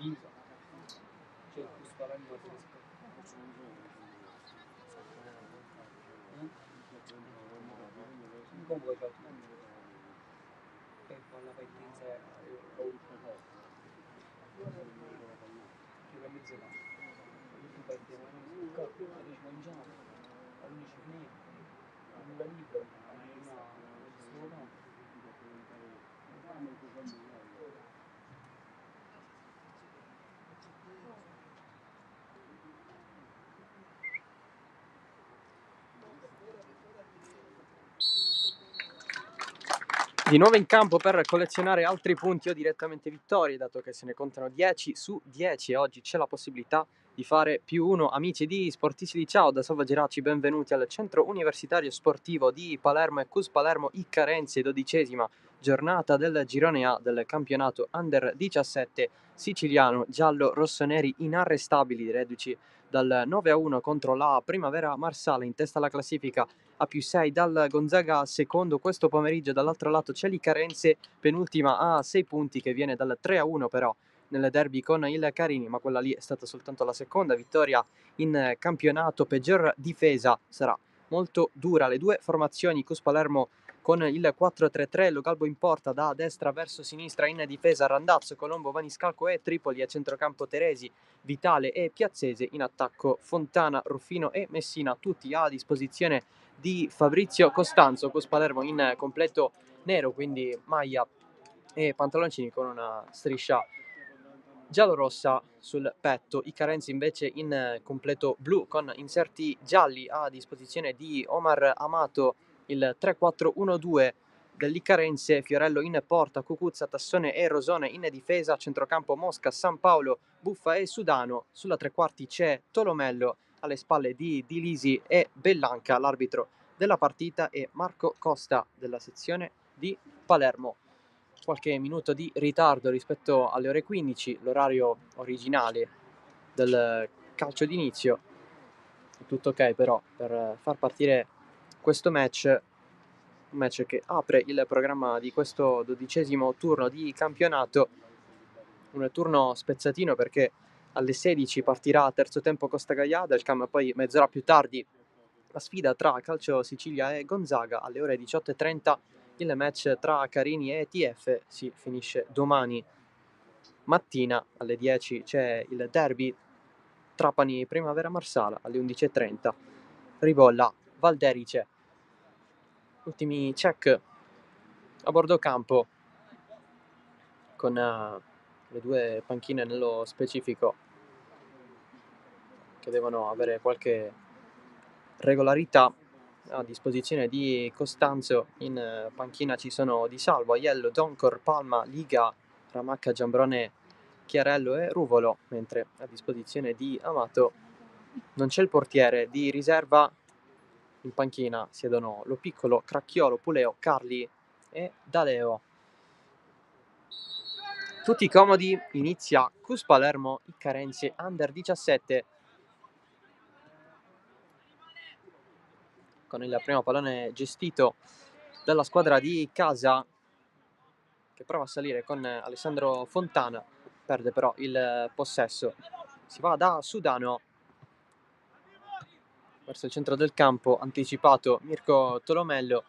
Cioè, Palermo comunque c'è che con la pendenza che la mezz'ora tu per te adesso mangiamo ogni finito nulla libero no solo no. Di nuovo in campo per collezionare altri punti o direttamente vittorie, dato che se ne contano 10 su 10 e oggi c'è la possibilità di fare +1. Amici di Sportisti di Ciao, da Salvo Geraci, benvenuti al Centro Universitario Sportivo di Palermo e Cus Palermo Iccarense, 12ª giornata del girone A del campionato Under 17 siciliano, giallo-rossoneri inarrestabili, reduci dal 9-1 contro la Primavera Marsala, in testa alla classifica a +6 dal Gonzaga secondo questo pomeriggio. Dall'altro lato c'è l'Icarense penultima a 6 punti, che viene dal 3-1 però nel derby con il Carini, ma quella lì è stata soltanto la seconda vittoria in campionato. Peggior difesa sarà molto dura. Le due formazioni: Cus Palermo con il 4-3-3, Logalbo in porta, da destra verso sinistra in difesa Randazzo, Colombo, Vaniscalco e Tripoli, a centrocampo Teresi, Vitale e Piazzese, in attacco Fontana, Ruffino e Messina, tutti a disposizione di Fabrizio Costanzo. Cus Palermo in completo nero, quindi maglia e pantaloncini con una striscia giallo-rossa sul petto. Icarense invece in completo blu con inserti gialli, a disposizione di Omar Amato, il 3-4-1-2 dell'Icarense. Fiorello in porta, Cucuzza, Tassone e Rosone in difesa, centrocampo Mosca, San Paolo, Buffa e Sudano. Sulla tre quarti c'è Tolomello, alle spalle di Lisi e Bellanca, l'arbitro della partita, e Marco Costa della sezione di Palermo. Qualche minuto di ritardo rispetto alle ore 15, l'orario originale del calcio d'inizio. Tutto ok però per far partire questo match, un match che apre il programma di questo 12° turno di campionato, un turno spezzatino perché alle 16 partirà terzo tempo Costa Gaiadelcam, poi mezz'ora più tardi la sfida tra Calcio Sicilia e Gonzaga. Alle ore 18:30 il match tra Carini e TF si finisce domani mattina. Alle 10 c'è il derby Trapani Primavera Marsala, alle 11:30 Ribolla Valderice. Ultimi check a bordo campo con le due panchine nello specifico che devono avere qualche regolarità. A disposizione di Costanzo in panchina ci sono Di Salvo, Aiello, Doncor, Palma, Liga, Ramacca, Giambrone, Chiarello e Ruvolo, mentre a disposizione di Amato non c'è il portiere. Di riserva in panchina siedono Lo Piccolo, Cracchiolo, Puleo, Carli e Daleo. Tutti comodi, inizia Cus Palermo Iccarense Under 17 con il primo pallone gestito dalla squadra di casa, che prova a salire con Alessandro Fontana, perde però il possesso. Si va da Sudano verso il centro del campo, anticipato Mirko Tolomello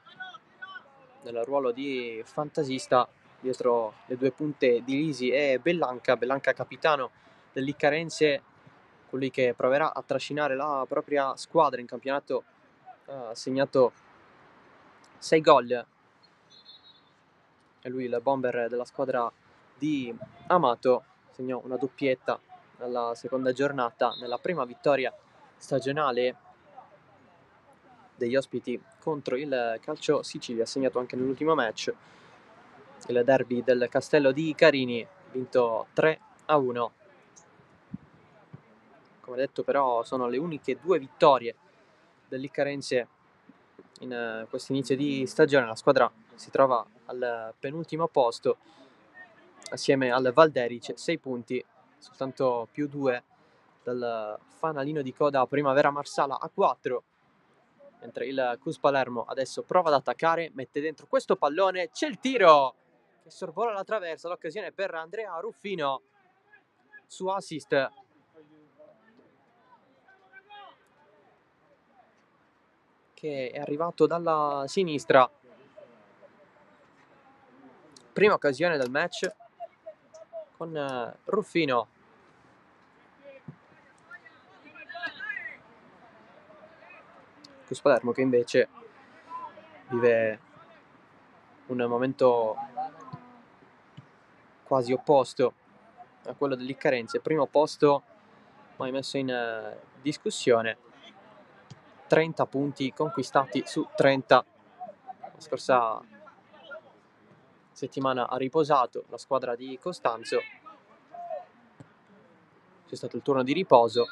nel ruolo di fantasista dietro le due punte di Lisi e Bellanca. Bellanca capitano dell'Iccarense, colui che proverà a trascinare la propria squadra in campionato. Ha segnato 6 gol, è lui il bomber della squadra di Amato. Segnò una doppietta nella seconda giornata, nella prima vittoria stagionale degli ospiti contro il Calcio Sicilia. Ha segnato anche nell'ultimo match, il derby del Castello di Carini, vinto 3-1. Come detto però sono le uniche due vittorie dell'Iccarense in questo inizio di stagione. La squadra si trova al penultimo posto assieme al Valderice, 6 punti, soltanto +2 dal fanalino di coda Primavera Marsala a 4, mentre il Cus Palermo adesso prova ad attaccare, mette dentro questo pallone, c'è il tiro che sorvola la traversa, l'occasione per Andrea Ruffino su assist che è arrivato dalla sinistra. Prima occasione del match con Ruffino. Cus Palermo che invece vive un momento quasi opposto a quello dell'Iccarense. Primo posto mai messo in discussione. 30 punti conquistati su 30. La scorsa settimana ha riposato la squadra di Costanzo. C'è stato il turno di riposo.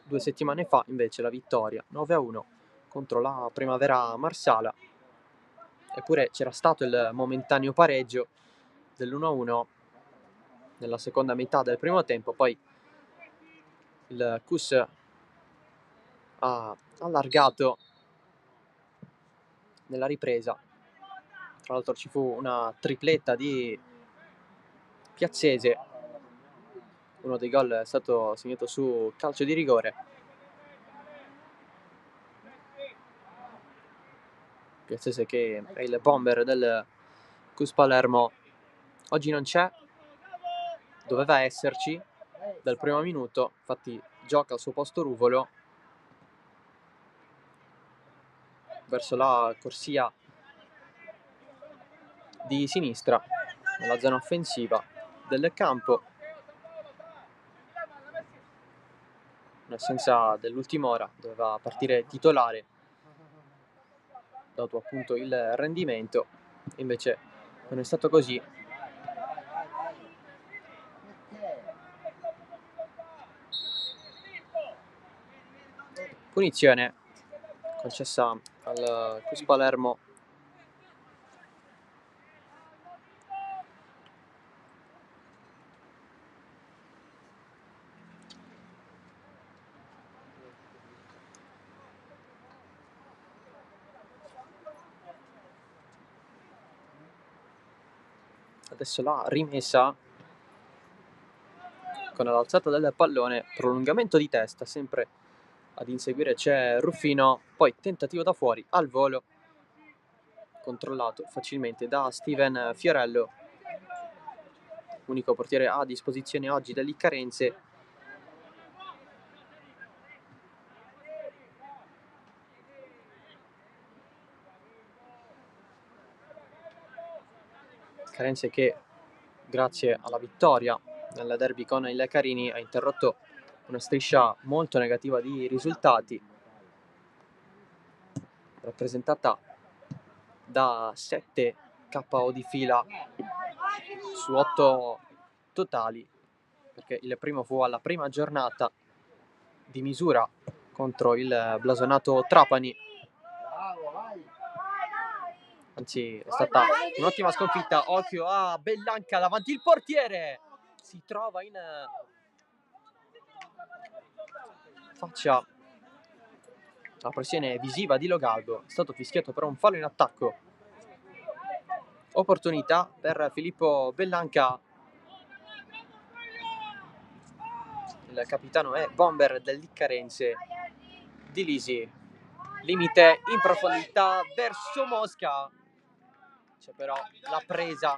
2 settimane fa invece la vittoria 9-1 contro la Primavera Marsala. Eppure c'era stato il momentaneo pareggio dell'1-1 nella seconda metà del primo tempo, poi il Cus ha allargato nella ripresa. Tra l'altro ci fu una tripletta di Piazzese. Uno dei gol è stato segnato su calcio di rigore. Piazzese che è il bomber del Cus Palermo. Oggi non c'è, doveva esserci dal primo minuto, infatti gioca al suo posto Ruvolo verso la corsia di sinistra nella zona offensiva del campo. In assenza dell'ultima ora doveva partire titolare dato appunto il rendimento, invece non è stato così. Punizione concessa al Cus Palermo. Adesso la rimessa con l'alzata del pallone, prolungamento di testa, sempre ad inseguire c'è Ruffino, poi tentativo da fuori al volo, controllato facilmente da Steven Fiorello, unico portiere a disposizione oggi dell'Iccarense. Carenze che grazie alla vittoria nel derby con il Carini ha interrotto una striscia molto negativa di risultati, rappresentata da 7 KO di fila su 8 totali, perché il primo fu alla prima giornata di misura contro il blasonato Trapani. Anzi, è stata un'ottima sconfitta. Occhio a Bellanca davanti il portiere. Si trova in faccia la pressione visiva di Logalbo. È stato fischiato però un fallo in attacco. Opportunità per Filippo Bellanca. Il capitano è bomber dell'Iccarense. Di Lisi. Limite in profondità verso Mosca. C'è però la presa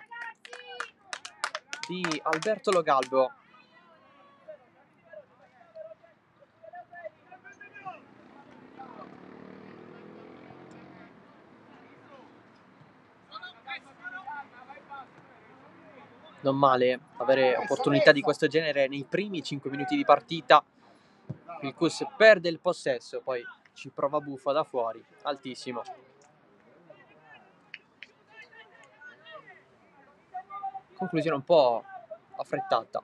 di Alberto Logalbo. Non male avere opportunità di questo genere nei primi 5 minuti di partita. Il Cus perde il possesso, poi ci prova Buffa da fuori, altissimo. Conclusione un po' affrettata,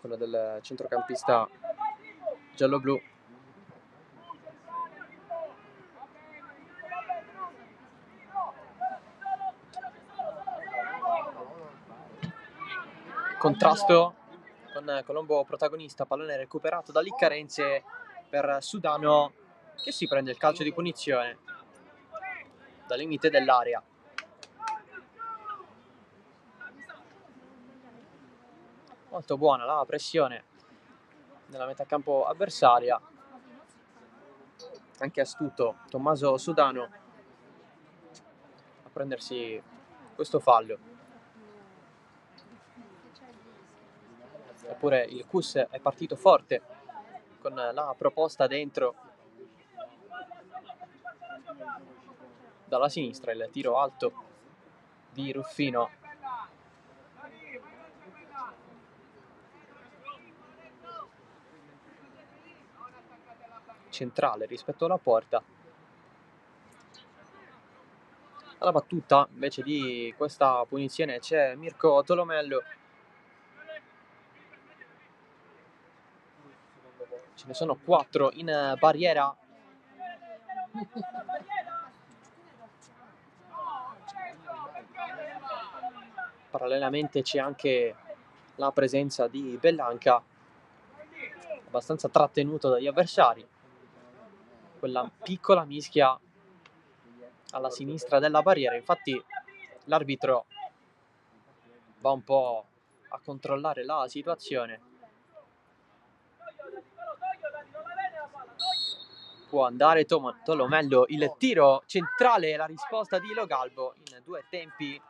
quella del centrocampista giallo-blu. Contrasto con Colombo protagonista, pallone recuperato dall'Iccarense per Sudano che si prende il calcio di punizione dal limite dell'area. Molto buona la pressione nella metà campo avversaria. Anche astuto Tommaso Sudano a prendersi questo fallo. Eppure il Cus è partito forte con la proposta dentro dalla sinistra, il tiro alto di Ruffino. Centrale rispetto alla porta. Alla battuta invece di questa punizione c'è Mirko Tolomello. Ce ne sono 4 in barriera. Parallelamente c'è anche la presenza di Bellanca, abbastanza trattenuto dagli avversari. Quella piccola mischia alla sinistra della barriera. Infatti l'arbitro va un po' a controllare la situazione. Può andare Tolomello, il tiro centrale e la risposta di Logalbo in 2 tempi.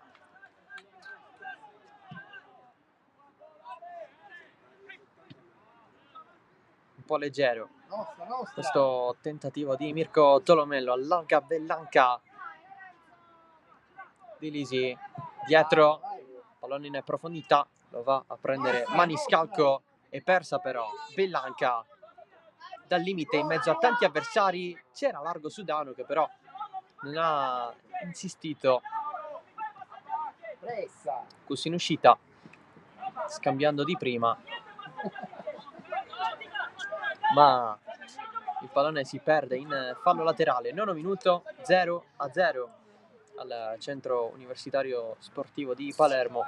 Un po' leggero questo tentativo di Mirko Tolomello. Allarga Bellanca. Di Lisi dietro, pallone in profondità, lo va a prendere Maniscalco e persa però Bellanca dal limite in mezzo a tanti avversari. C'era Largo Sudano che però non ha insistito. Cus in uscita, scambiando di prima, ma il pallone si perde in fallo laterale. 9 minuto, 0-0 al centro universitario sportivo di Palermo.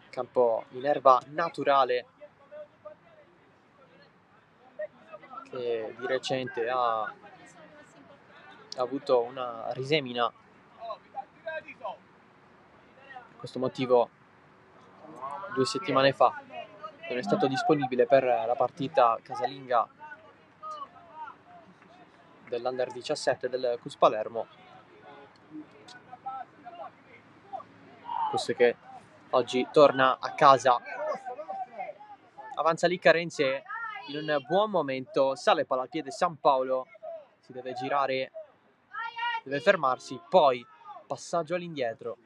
Campo in erba naturale che di recente ha avuto una risemina. Per questo motivo 2 settimane fa non è stato disponibile per la partita casalinga dell'Under 17 del Cus Palermo. Questo che oggi torna a casa. Avanza lì Carenze in un buon momento, sale palla al piede San Paolo, si deve girare, deve fermarsi, poi passaggio all'indietro.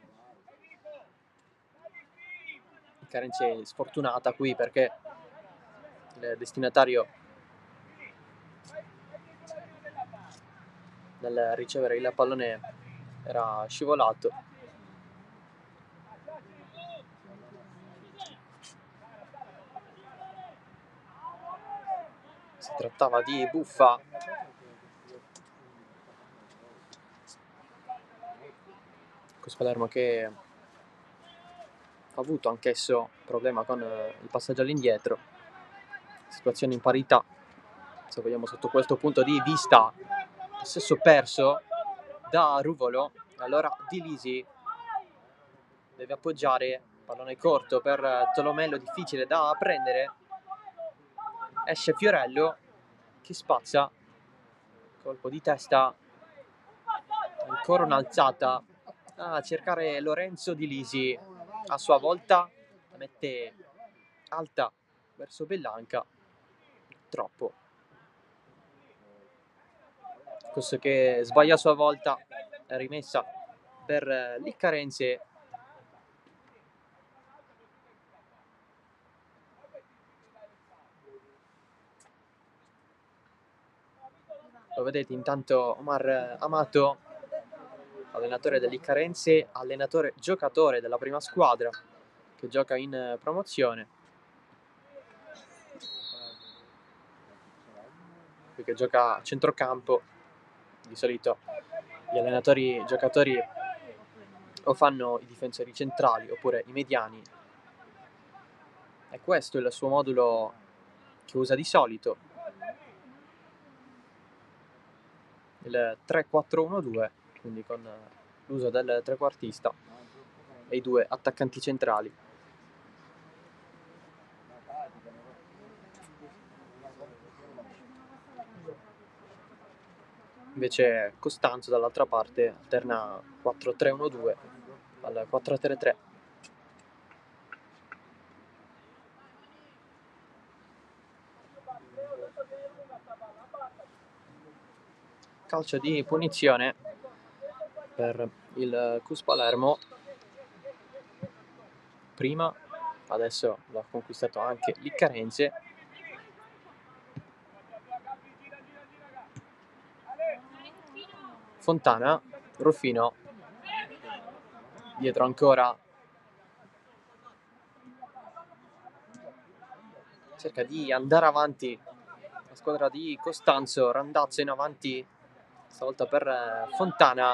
Carenze è sfortunata qui perché il destinatario nel ricevere il pallone era scivolato. Si trattava di Buffa. Cus Palermo che ha avuto anch'esso problema con il passaggio all'indietro. Situazione in parità, se vogliamo, sotto questo punto di vista. Possesso perso da Ruvolo. Allora Di Lisi deve appoggiare, pallone corto per Tolomello, difficile da prendere. Esce Fiorello che spazza, colpo di testa, ancora un'alzata a cercare Lorenzo Di Lisi. A sua volta la mette alta verso Bellanca, troppo. Questo che sbaglia a sua volta, è rimessa per Liccarense. Lo vedete intanto Omar Amato, allenatore del Liccarense, giocatore della prima squadra che gioca in promozione, perché gioca a centrocampo. Di solito i giocatori o fanno i difensori centrali oppure i mediani. E questo è il suo modulo che usa di solito, il 3-4-1-2, quindi con l'uso del trequartista e i due attaccanti centrali. Invece Costanzo dall'altra parte alterna 4-3-1-2 al 4-3-3. Calcio di punizione per il Cus Palermo. Prima, adesso l'ha conquistato anche l'Iccarense. Fontana, Ruffino, dietro ancora, cerca di andare avanti la squadra di Costanzo. Randazzo in avanti stavolta per Fontana,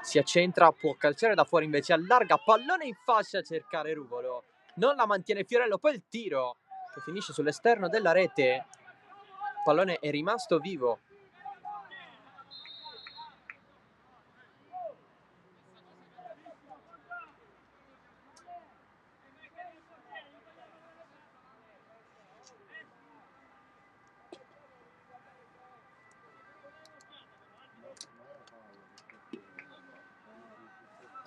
si accentra, può calciare da fuori, invece allarga, pallone in fascia a cercare Ruvolo, non la mantiene Fiorello, poi il tiro che finisce sull'esterno della rete, il pallone è rimasto vivo.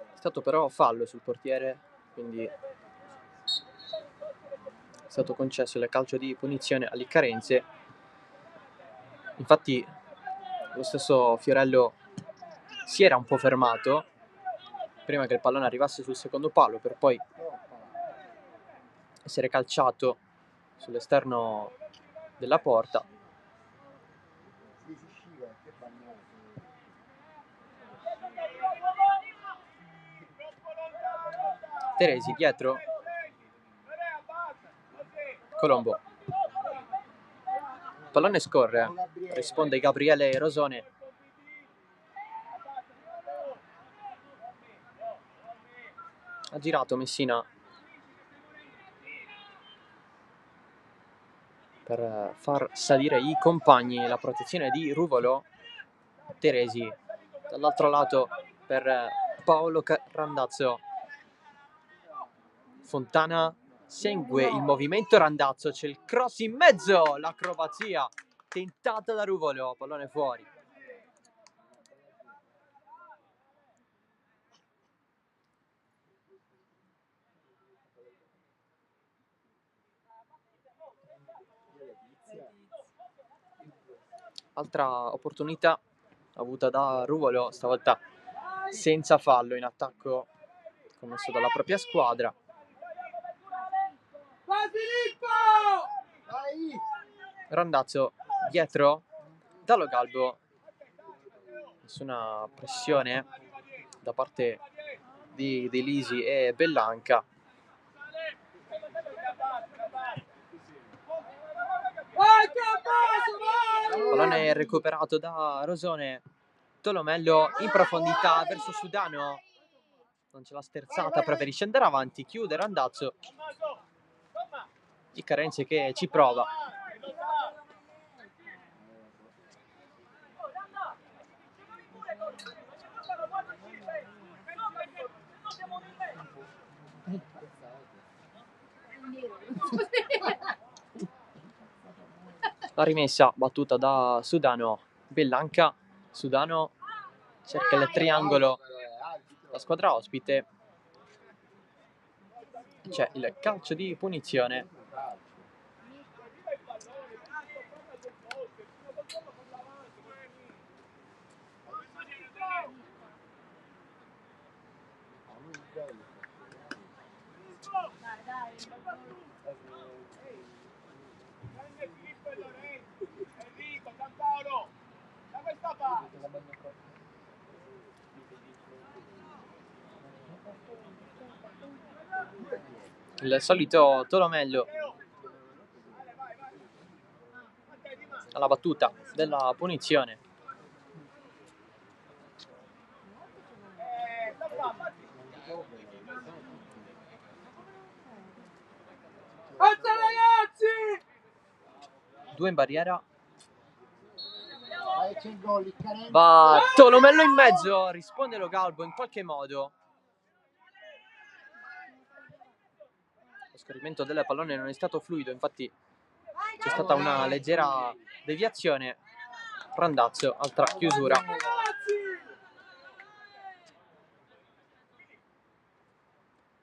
È stato però fallo sul portiere, quindi è stato concesso il calcio di punizione all'Iccarense. Infatti lo stesso Fiorello si era un po' fermato prima che il pallone arrivasse sul secondo palo, per poi essere calciato sull'esterno della porta. Teresi dietro, Colombo, il pallone scorre, risponde Gabriele Rosone. Ha girato Messina per far salire i compagni, la protezione di Ruvolo. Teresi dall'altro lato per Paolo Randazzo. Fontana segue il movimento Randazzo, c'è il cross in mezzo, l'acrobazia tentata da Ruvolo, pallone fuori. Altra opportunità avuta da Ruvolo, stavolta senza fallo in attacco commesso dalla propria squadra. Randazzo dietro, Dallo Galbo, nessuna pressione da parte di Lisi e Bellanca. Pallone recuperato da Rosone, Tolomello in profondità verso Sudano, non c'è la sterzata, preferisce andare avanti, chiude Randazzo. Iccarense che ci prova. La rimessa battuta da Sudano, Bellanca, Sudano cerca il triangolo, la squadra ospite, c'è il calcio di punizione. Il solito Tolomello alla battuta della punizione. Due in barriera. c'è il gol, va Tolomello in mezzo, risponde lo Galbo in qualche modo. Lo scorrimento del pallone non è stato fluido, infatti c'è stata una leggera deviazione. Randazzo, altra chiusura.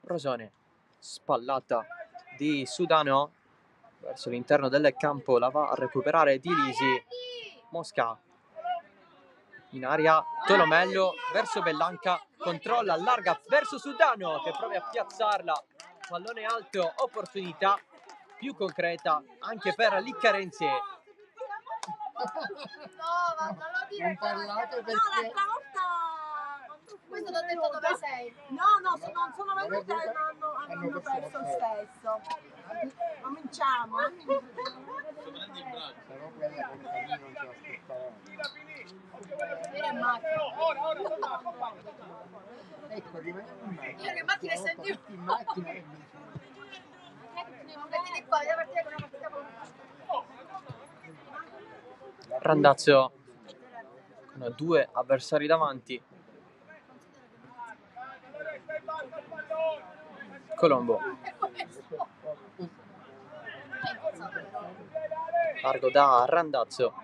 Rosone, spallata di Sudano verso l'interno del campo, la va a recuperare di Lisi. Mosca in aria, Tolomello verso Bellanca, controlla, allarga verso Sudano che prova a piazzarla, pallone alto, opportunità più concreta anche per Liccarense. No, non lo dire. Non parlate perché... No, l'altra volta... Questo ti ho detto dove sei. No, non sono venuta e hanno perso lo stesso. Cominciamo. Però quella con Camino non ce l'aspettavamo. Vieni in macchina. Ecco, rimaniamo in macchina. Io che macchina sentivo. In macchina e Non vedete qua, devo partire con una partita con Randazzo con due avversari davanti. Colombo largo da Randazzo,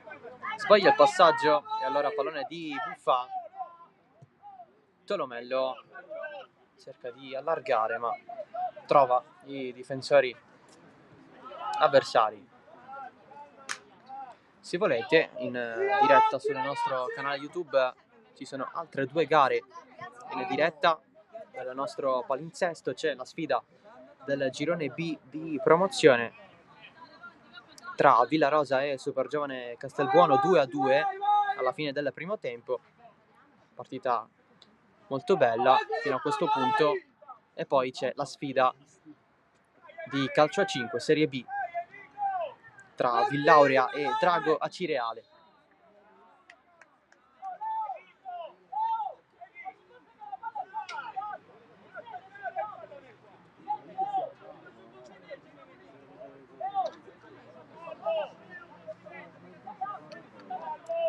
sbaglia il passaggio e allora pallone di Buffa. Tolomello cerca di allargare ma trova i difensori avversari. Se volete, in diretta sul nostro canale YouTube ci sono altre due gare in diretta del nostro palinsesto. C'è la sfida del girone B di promozione tra Villarosa e Supergiovane Castelbuono, 2-2 alla fine del primo tempo. Partita molto bella fino a questo punto. E poi c'è la sfida di calcio a 5 Serie B tra Villaurea e Drago Acireale.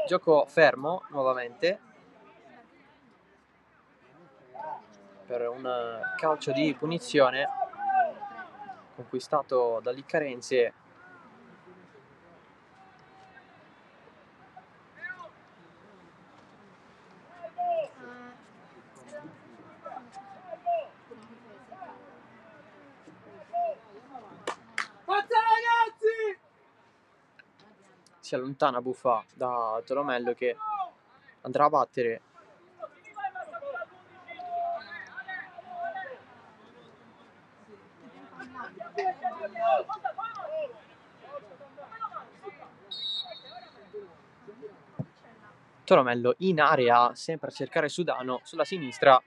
Gioco fermo nuovamente per un calcio di punizione conquistato da Liccarense. Si allontana Buffa da Tolomello che andrà a battere. Tolomello in area, sempre a cercare Sudano sulla sinistra.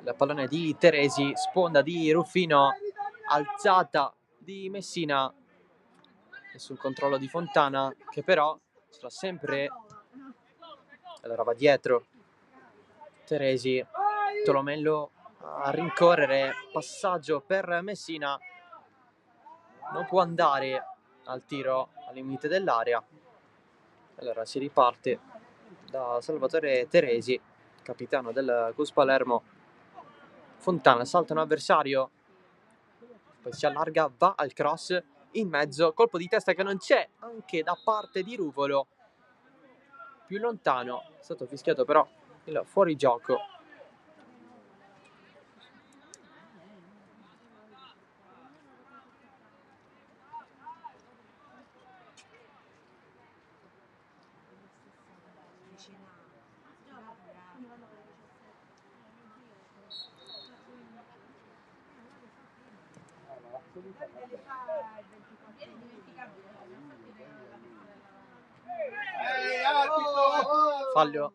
La pallone di Teresi, sponda di Ruffino, alzata di Messina e sul controllo di Fontana che però sta sempre, allora va dietro Teresi. Tolomello a rincorrere, passaggio per Messina, non può andare al tiro al limite dell'area. Allora si riparte da Salvatore Teresi, capitano del Cus Palermo. Fontana salta un avversario, poi si allarga, va al cross in mezzo, colpo di testa che non c'è anche da parte di Ruvolo, più lontano, è stato fischiato però il fuorigioco. Fallo,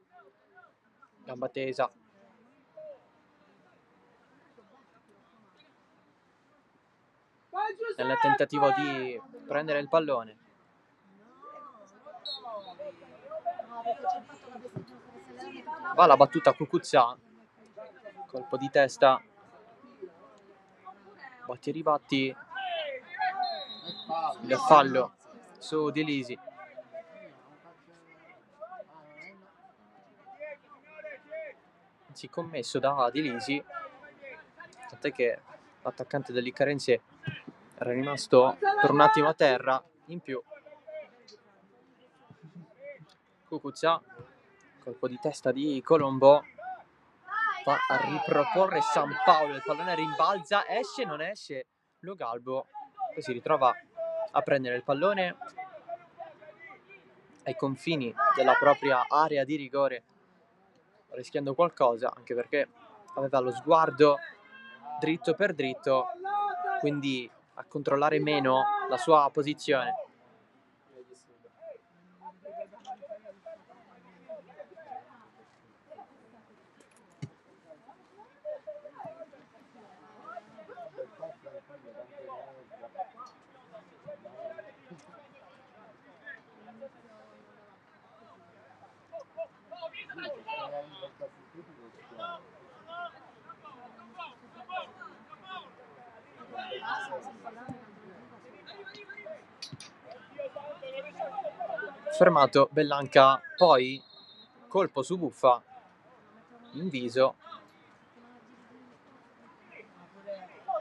gamba tesa. Nel tentativo di prendere il pallone. Va la battuta Cucuzzà, colpo di testa, batti e ribatti il fallo su Di Lisi. Anzi, commesso da Di Lisi, tant'è che l'attaccante dell'Iccarense era rimasto per un attimo a terra. In più Cucuzza, colpo di testa di Colombo, va a riproporre San Paolo, il pallone rimbalza, esce, non esce Lo Galbo, poi si ritrova a prendere il pallone ai confini della propria area di rigore, rischiando qualcosa, anche perché aveva lo sguardo dritto per dritto, quindi a controllare meno la sua posizione. Fermato Bellanca, poi colpo su Buffa in viso,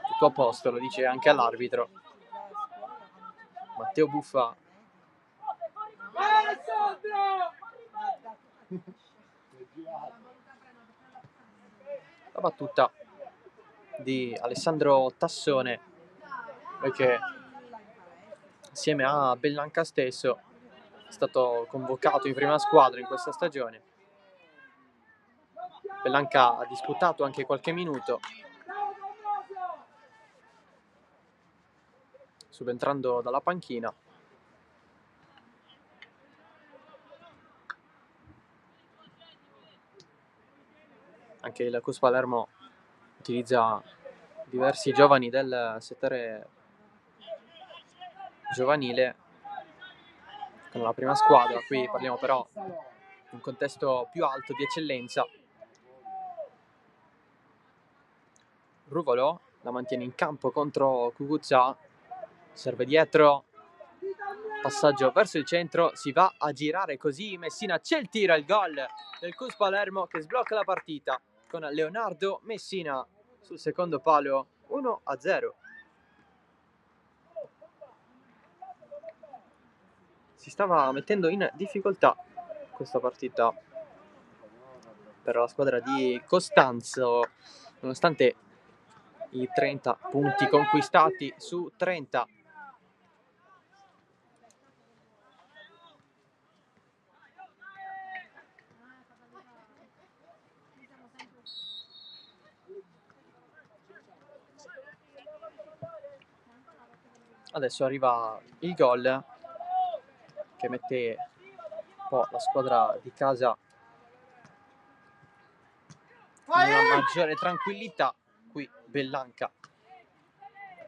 tutto a posto, lo dice anche all'arbitro. Matteo Buffa la battuta di Alessandro Tassone, perché insieme a Bellanca stesso è stato convocato in prima squadra in questa stagione. Bellanca ha disputato anche qualche minuto, subentrando dalla panchina. Anche il Cus Palermo utilizza diversi giovani del settore giovanile con la prima squadra. Qui parliamo però di un contesto più alto di eccellenza. Ruvolo la mantiene in campo contro Cucuzza, serve dietro, passaggio verso il centro, si va a girare così Messina, c'è il tiro, il gol del Cus Palermo che sblocca la partita con Leonardo Messina sul secondo palo, 1-0. Si stava mettendo in difficoltà questa partita per la squadra di Costanzo, nonostante i 30 punti conquistati su 30. Adesso arriva il gol che mette un po' la squadra di casa in una maggiore tranquillità. Qui Bellanca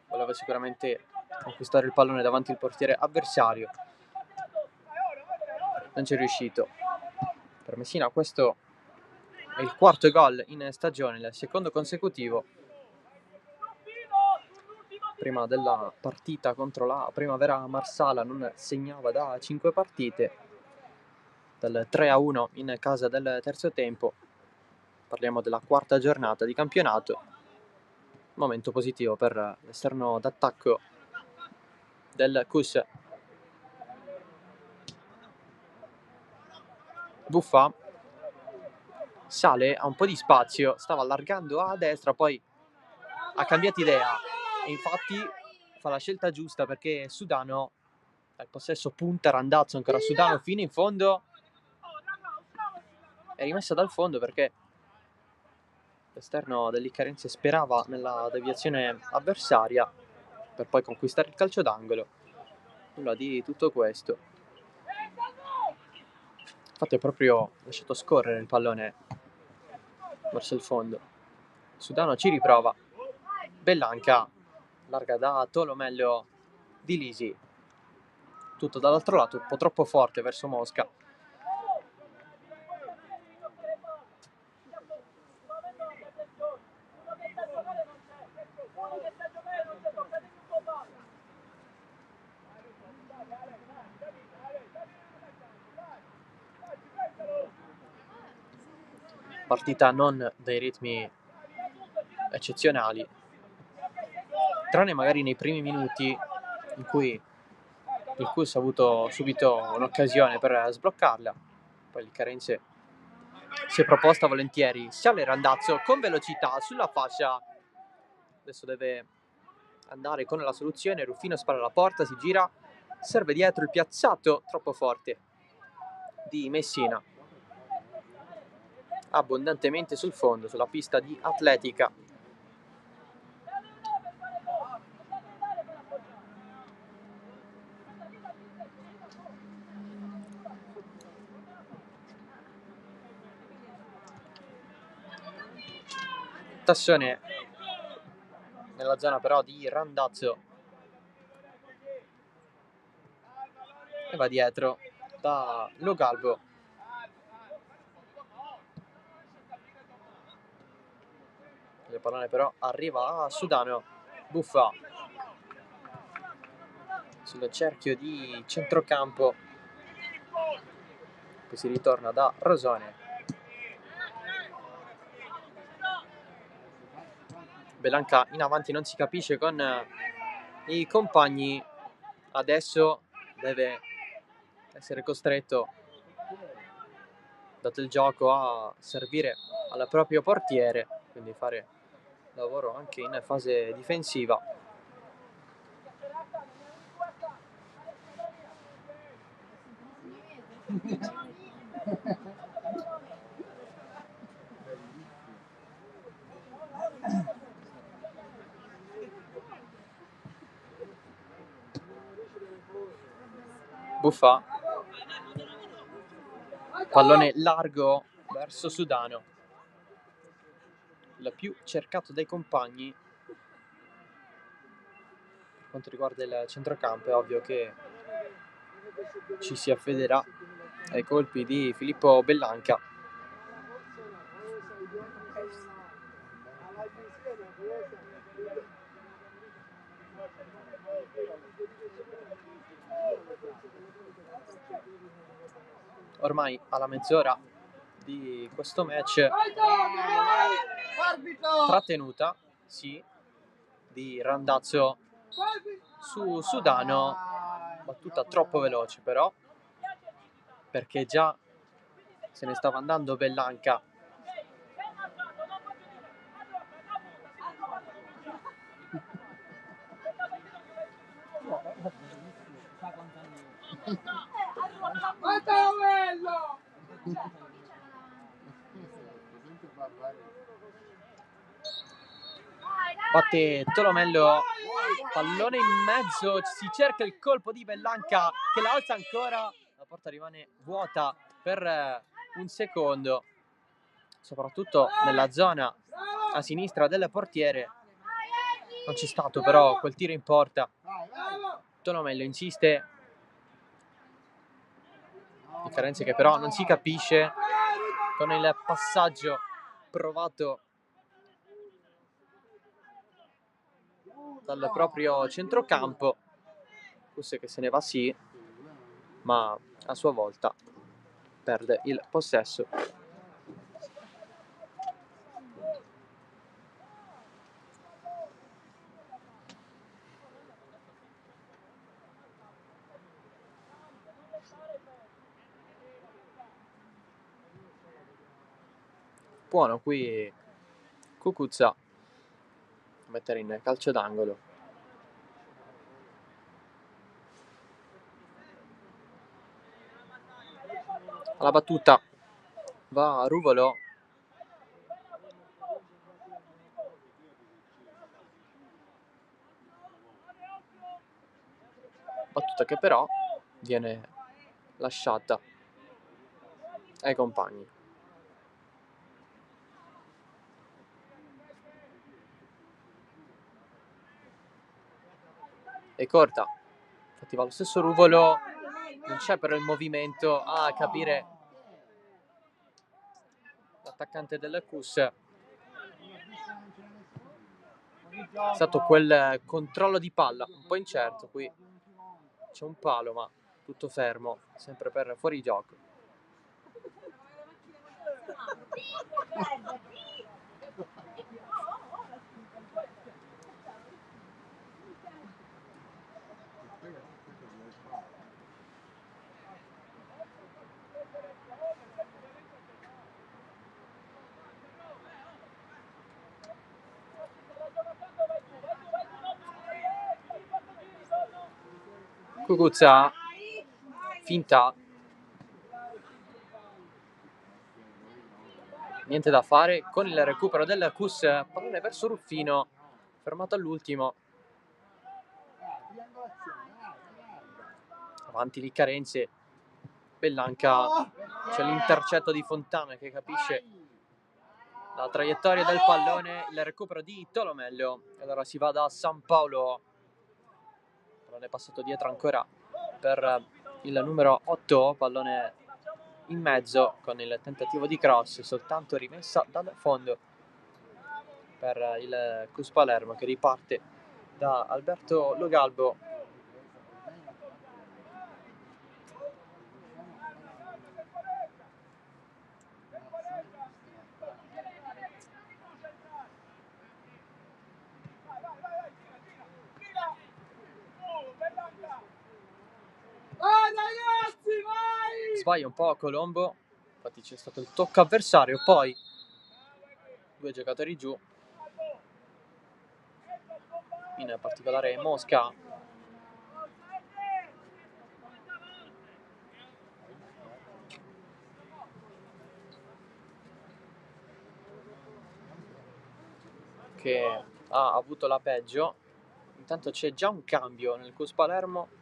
voleva sicuramente conquistare il pallone davanti al portiere avversario, non ci è riuscito. Per Messina questo è il quarto gol in stagione, il secondo consecutivo. Prima della partita contro la Primavera Marsala non segnava da 5 partite, dal 3-1 in casa del terzo tempo. Parliamo della quarta giornata di campionato. Momento positivo per l'esterno d'attacco del Cus. Buffa sale, ha un po' di spazio, stava allargando a destra, poi ha cambiato idea e infatti fa la scelta giusta, perché Sudano al possesso punta Randazzo, ancora Sudano fino in fondo, è rimessa dal fondo perché l'esterno dell'Iccarense sperava nella deviazione avversaria per poi conquistare il calcio d'angolo. Nulla di tutto questo, infatti è proprio lasciato scorrere il pallone verso il fondo. Sudano ci riprova, Bellanca larga da Tolomello Di Lisi, tutto dall'altro lato, un po' troppo forte verso Mosca. partita non dai ritmi eccezionali, tranne magari nei primi minuti in cui il Cus ha avuto subito un'occasione per sbloccarla. Poi il Carense si è proposta volentieri. Sale Randazzo con velocità sulla fascia, adesso deve andare con la soluzione. Ruffino spara alla porta, si gira, serve dietro il piazzato troppo forte di Messina, abbondantemente sul fondo, sulla pista di atletica. Tassone nella zona però di Randazzo e va dietro da Logalbo. Il pallone però arriva a Sudano. Buffa sul cerchio di centrocampo, poi si ritorna da Rosone. Belanca in avanti, non si capisce con i compagni, adesso deve essere costretto, dato il gioco, a servire al proprio portiere, quindi fare lavoro anche in fase difensiva. Buffa, pallone largo verso Sudano, il più cercato dai compagni. Per quanto riguarda il centrocampo è ovvio che ci si affederà ai colpi di Filippo Bellanca. Ormai alla mezz'ora di questo match, trattenuta, sì, di Randazzo su Sudano, battuta troppo veloce però, perché già se ne stava andando Bellanca. Batte Tolomello, pallone in mezzo, si cerca il colpo di Bellanca che la alza ancora, la porta rimane vuota per un secondo, soprattutto nella zona a sinistra del portiere. Non c'è stato però quel tiro in porta. Tolomello insiste, differenza che però non si capisce con il passaggio provato dal proprio centrocampo. Cus che se ne va, sì, ma a sua volta perde il possesso. Buono qui Cucuzza mettere in calcio d'angolo. Alla battuta va Ruvolo, battuta che però viene lasciata ai compagni. È corta, infatti va lo stesso Ruvolo, non c'è però il movimento a capire l'attaccante del Cus. È stato quel controllo di palla un po' incerto, qui c'è un palo ma tutto fermo, sempre per fuori gioco. Cucuzza, finta, niente da fare con il recupero del Cus, pallone verso Ruffino, fermato all'ultimo, avanti lì Carenze, Bellanca, c'è l'intercetto di Fontana che capisce la traiettoria del pallone, il recupero di Tolomello, e allora si va da San Paolo, pallone passato dietro ancora per il numero 8, pallone in mezzo con il tentativo di cross, soltanto rimessa dal fondo per il Cus Palermo che riparte da Alberto Logalbo. Sbaglia un po' Colombo, infatti c'è stato il tocco avversario, poi due giocatori giù, in particolare Mosca, che ha avuto la peggio. Intanto c'è già un cambio nel Cus Palermo,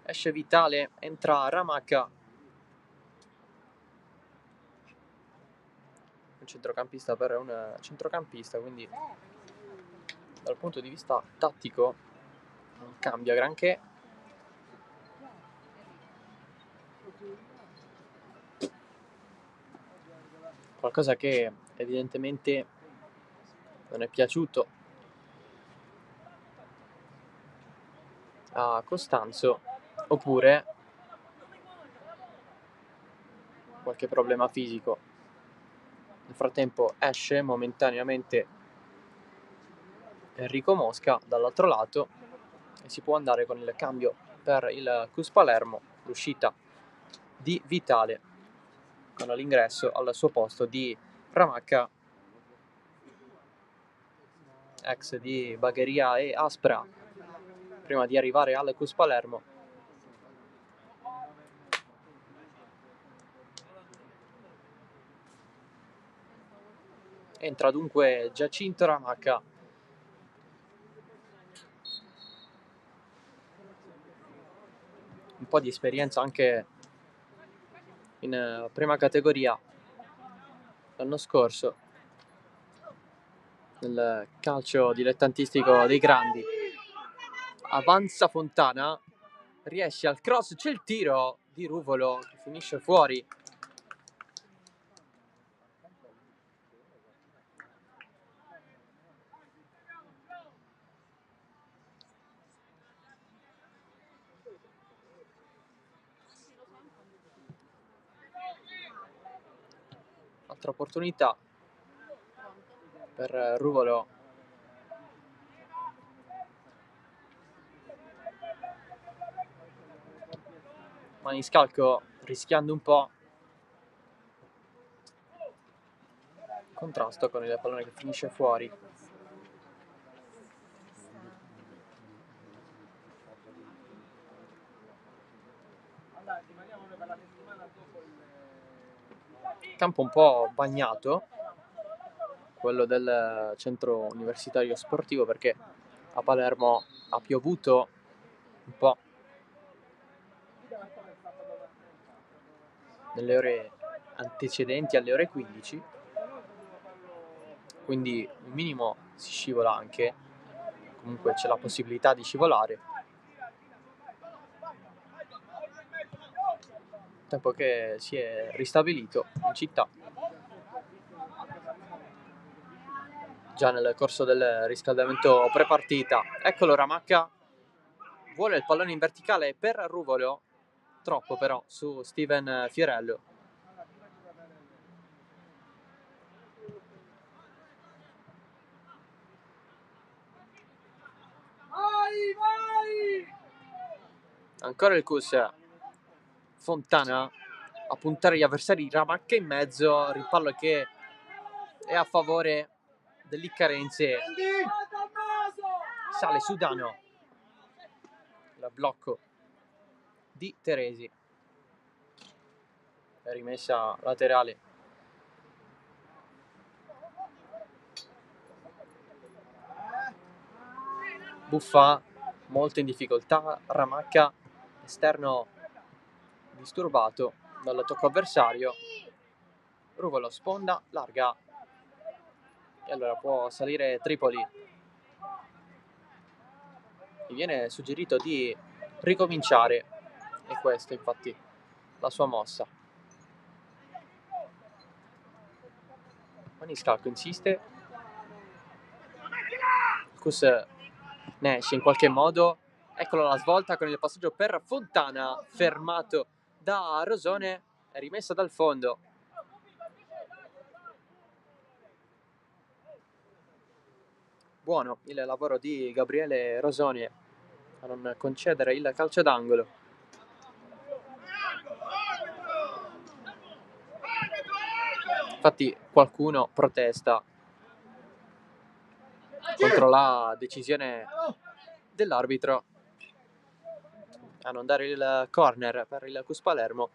esce Vitale, entra Ramacca, un centrocampista per un centrocampista, quindi dal punto di vista tattico non cambia granché. Qualcosa che evidentemente non è piaciuto a Costanzo, oppure qualche problema fisico. Nel frattempo esce momentaneamente Enrico Mosca dall'altro lato e si può andare con il cambio per il Cus Palermo, l'uscita di Vitale con l'ingresso al suo posto di Ramacca, ex di Bagheria e Aspra, prima di arrivare al Cus Palermo. Entra dunque Giacinto Ramacca, un po' di esperienza anche in prima categoria l'anno scorso nel calcio dilettantistico dei grandi. Avanza Fontana, riesce al cross, c'è il tiro di Ruvolo che finisce fuori. Altra opportunità per Ruvolo. Maniscalco rischiando un po'. Contrasto con il pallone che finisce fuori. Campo un po' bagnato, quello del centro universitario sportivo, perché a Palermo ha piovuto un po' nelle ore antecedenti alle ore 15, quindi un minimo si scivola anche, comunque c'è la possibilità di scivolare. Tempo che si è ristabilito in città già nel corso del riscaldamento prepartita. Eccolo Ramacca, vuole il pallone in verticale per Ruvolo, troppo però su Steven Fiorello, Ancora il Cus. Fontana a puntare gli avversari, Ramacca in mezzo, rimpallo che è a favore dell'Iccarense. Sale Sudano, il blocco di Teresi, rimessa laterale. Buffa molto in difficoltà, Ramacca esterno disturbato dal tocco avversario. Ruvolo sponda, larga e allora può salire Tripoli. Gli viene suggerito di ricominciare e questa infatti la sua mossa. Maniscalco insiste, Cus ne esce in qualche modo. Eccolo la svolta con il passaggio per Fontana, fermato da Rosone e rimessa dal fondo. Buono il lavoro di Gabriele Rosone a non concedere il calcio d'angolo. Infatti qualcuno protesta contro la decisione dell'arbitro a non dare il corner per il Cus Palermo.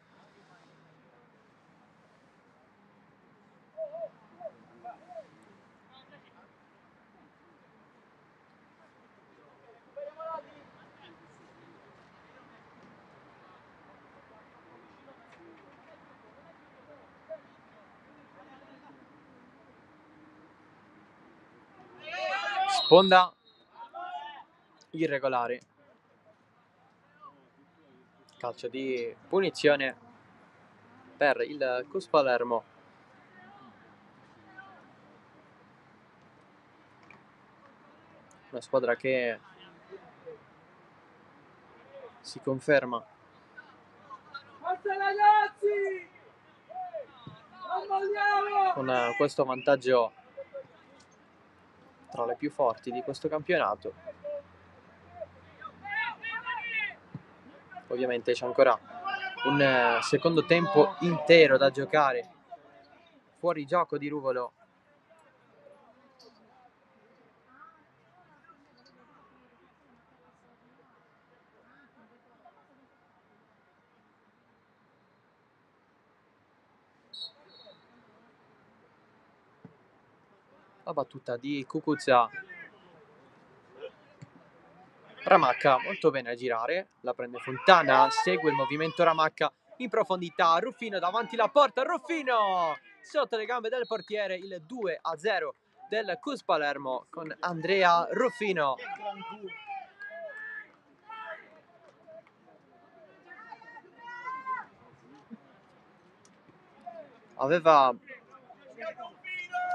Sponda irregolare, calcio di punizione per il Cus Palermo. Una squadra che si conferma con questo vantaggio tra le più forti di questo campionato. Ovviamente c'è ancora un secondo tempo intero da giocare. Fuori gioco di Ruvolo. La battuta di Cucuzza. Ramacca molto bene a girare, la prende Fontana, segue il movimento Ramacca in profondità, Ruffino davanti la porta, Ruffino sotto le gambe del portiere, il 2-0 del Cus Palermo con Andrea Ruffino. Aveva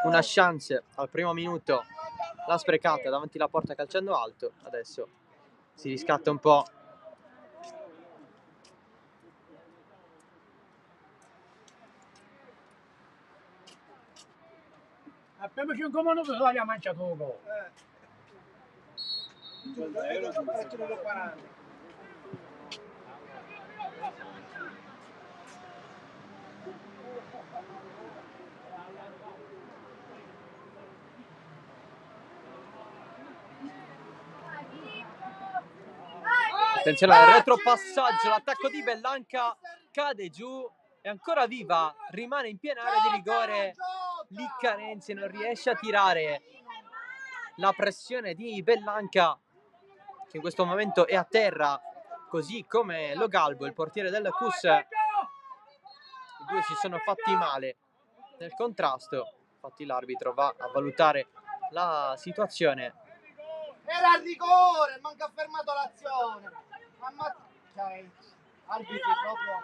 una chance al primo minuto, l'ha sprecata davanti alla porta calciando alto, adesso si riscatta un po'. Abbiamo 5 minuti se la mangiato poco. Attenzione al retropassaggio, l'attacco di Bellanca cade giù, è ancora viva, rimane in piena area di rigore. L'Iccarense non riesce a tirare. La pressione di Bellanca, che in questo momento è a terra, così come Lo Galbo, il portiere del Cus. I due si sono fatti male nel contrasto, infatti l'arbitro va a valutare la situazione. Era a rigore, manca fermato l'azione. Arbitri proprio.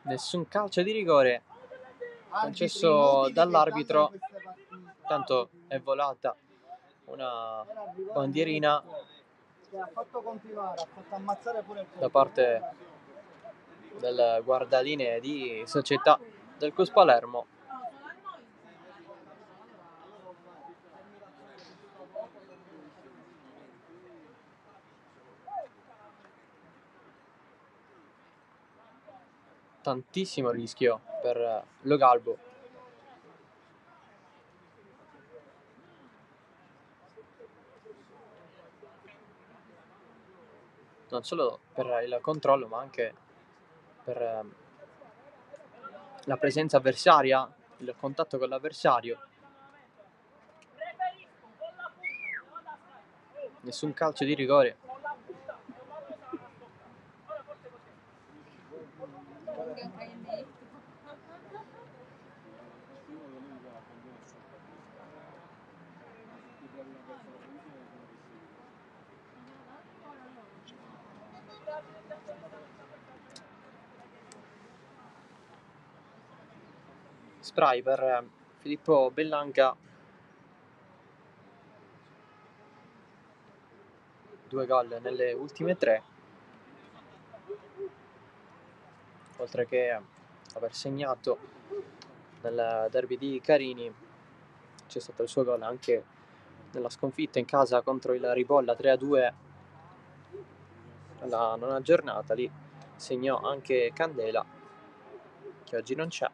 Nessun calcio di rigore concesso dall'arbitro. Tanto è volata una bandierina Ha fatto continuare, ha fatto ammazzare pure il da parte del guardalinee di società del Cus Palermo. tantissimo rischio per lo Galbo. Non solo per il controllo, ma anche per la presenza avversaria, il contatto con l'avversario. Nessun calcio di rigore. Spray per Filippo Bellanca. 2 gol nelle ultime 3, oltre che aver segnato nel derby di Carini. C'è stato il suo gol anche nella sconfitta in casa contro il Ribolla 3-2 alla 9ª giornata. Lì segnò anche Candela, che oggi non c'è.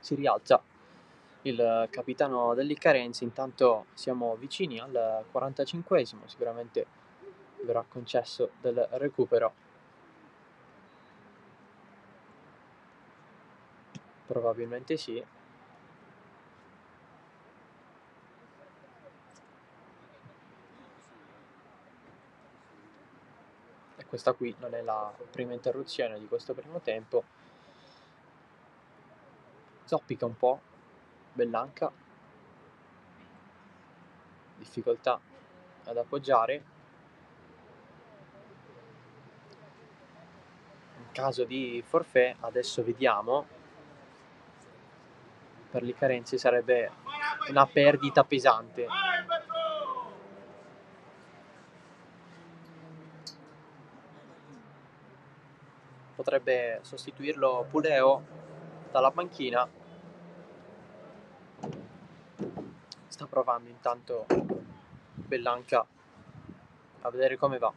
Si rialza il capitano dell'Iccarense. Intanto siamo vicini al 45esimo, sicuramente verrà concesso del recupero. Probabilmente sì. E questa qui non è la prima interruzione di questo primo tempo. Zoppica un po' Bellanca, difficoltà ad appoggiare. In caso di forfait, adesso vediamo, per l'Iccarense sarebbe una perdita pesante. Potrebbe sostituirlo Puleo dalla panchina. Sta provando intanto Bellanca a vedere come va.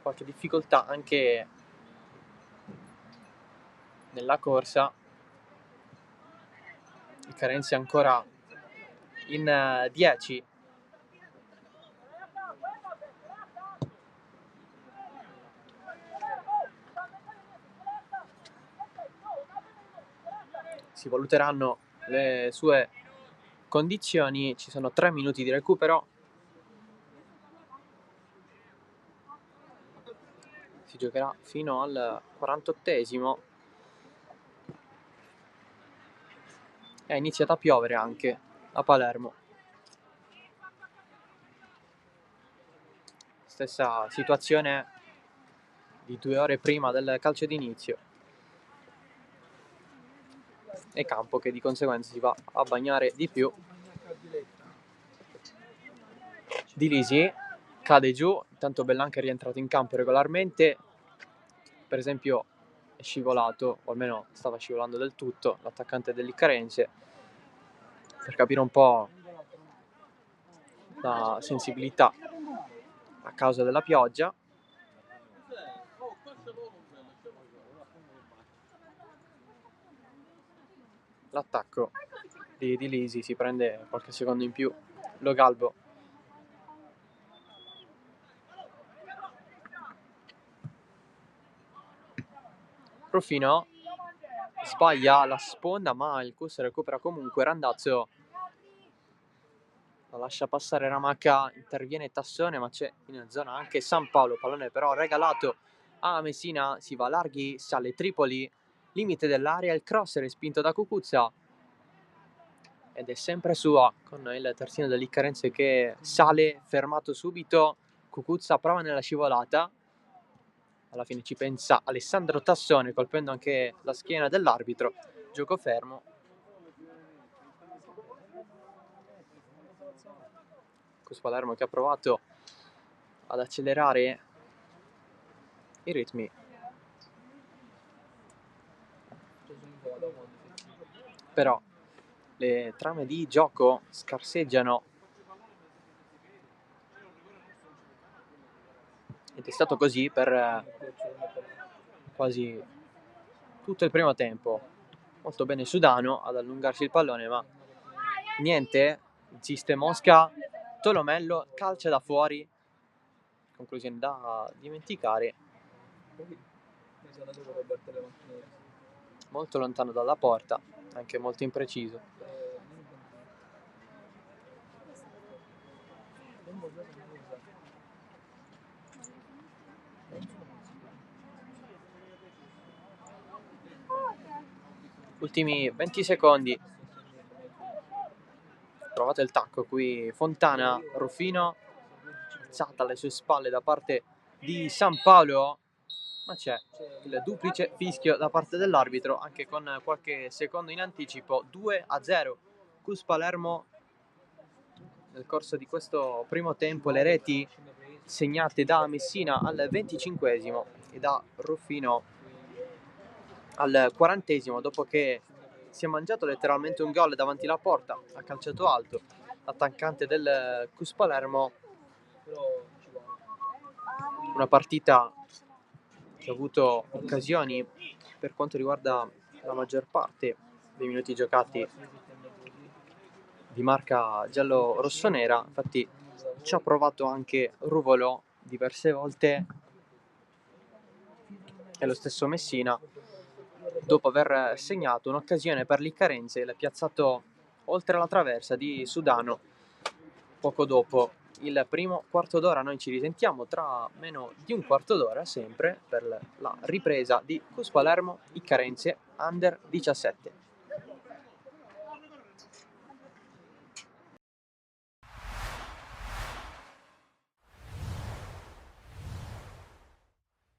Qualche difficoltà anche nella corsa. L'Iccarense ancora in 10. Si valuteranno le sue condizioni. Ci sono 3 minuti di recupero. Si giocherà fino al 48esimo. È iniziata a piovere anche a Palermo. Stessa situazione di 2 ore prima del calcio d'inizio. E campo che di conseguenza si va a bagnare di più. Di Lisi cade giù. Intanto Bellanca è rientrato in campo regolarmente. Per esempio è scivolato, o almeno stava scivolando del tutto, l'attaccante dell'Iccarense, per capire un po' la sensibilità a causa della pioggia. L'attacco di Lisi si prende qualche secondo in più. Lo Galbo Rufino sbaglia la sponda, ma il Cus recupera comunque. Randazzo la lascia passare Ramacca, interviene Tassone, ma c'è in zona anche San Paolo. Pallone però regalato a Messina, si va larghi, sale Tripoli, limite dell'area, il cross respinto da Cucuzza ed è sempre sua, con il terzino dell'Iccarense che sale, fermato subito. Cucuzza prova nella scivolata, alla fine ci pensa Alessandro Tassone, colpendo anche la schiena dell'arbitro. Gioco fermo. Cus Palermo che ha provato ad accelerare i ritmi, però le trame di gioco scarseggiano ed è stato così per quasi tutto il primo tempo. Molto bene Sudano ad allungarsi il pallone, ma niente, insiste Mosca, Tolomello calcia da fuori, conclusione da dimenticare, molto lontano dalla porta, anche molto impreciso. Ultimi 20 secondi, provate il tacco qui Fontana, Ruffino, alzata alle sue spalle da parte di San Paolo, ma c'è il duplice fischio da parte dell'arbitro, anche con qualche secondo in anticipo. 2-0 Cus Palermo. Nel corso di questo primo tempo le reti segnate da Messina al 25esimo e da Ruffino al 40esimo, dopo che si è mangiato letteralmente un gol davanti alla porta a calciato alto l'attaccante del Cus Palermo. Una partita che ha avuto occasioni per quanto riguarda la maggior parte dei minuti giocati di marca giallo-rossonera. Infatti ci ha provato anche Ruvolo diverse volte e lo stesso Messina, dopo aver segnato un'occasione per l'Iccarense, l'ha piazzato oltre la traversa di Sudano poco dopo il primo quarto d'ora. Noi ci risentiamo tra meno di un quarto d'ora, sempre per la ripresa di Cus Palermo Iccarense Under 17.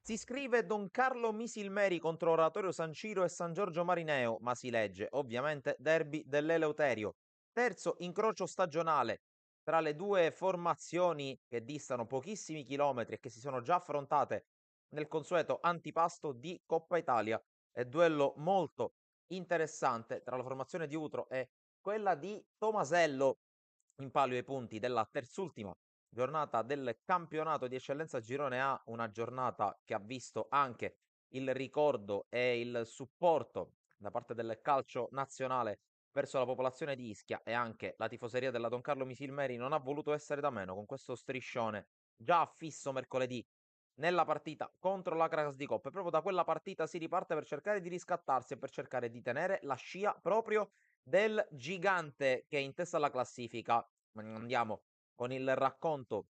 Si scrive Don Carlo Misilmeri contro Oratorio San Ciro e San Giorgio Marineo, ma si legge ovviamente Derby dell'Eleuterio. Terzo incrocio stagionale tra le due formazioni che distano pochissimi chilometri e che si sono già affrontate nel consueto antipasto di Coppa Italia. È duello molto interessante tra la formazione di Utro e quella di Tomasello, in palio ai punti della terzultima giornata del campionato di eccellenza Girone A, una giornata che ha visto anche il ricordo e il supporto da parte del calcio nazionale verso la popolazione di Ischia, e anche la tifoseria della Don Carlo Misilmeri non ha voluto essere da meno con questo striscione già affisso mercoledì nella partita contro la Cras di Coppa. E proprio da quella partita si riparte per cercare di riscattarsi e per cercare di tenere la scia proprio del gigante che è in testa alla classifica. Andiamo con il racconto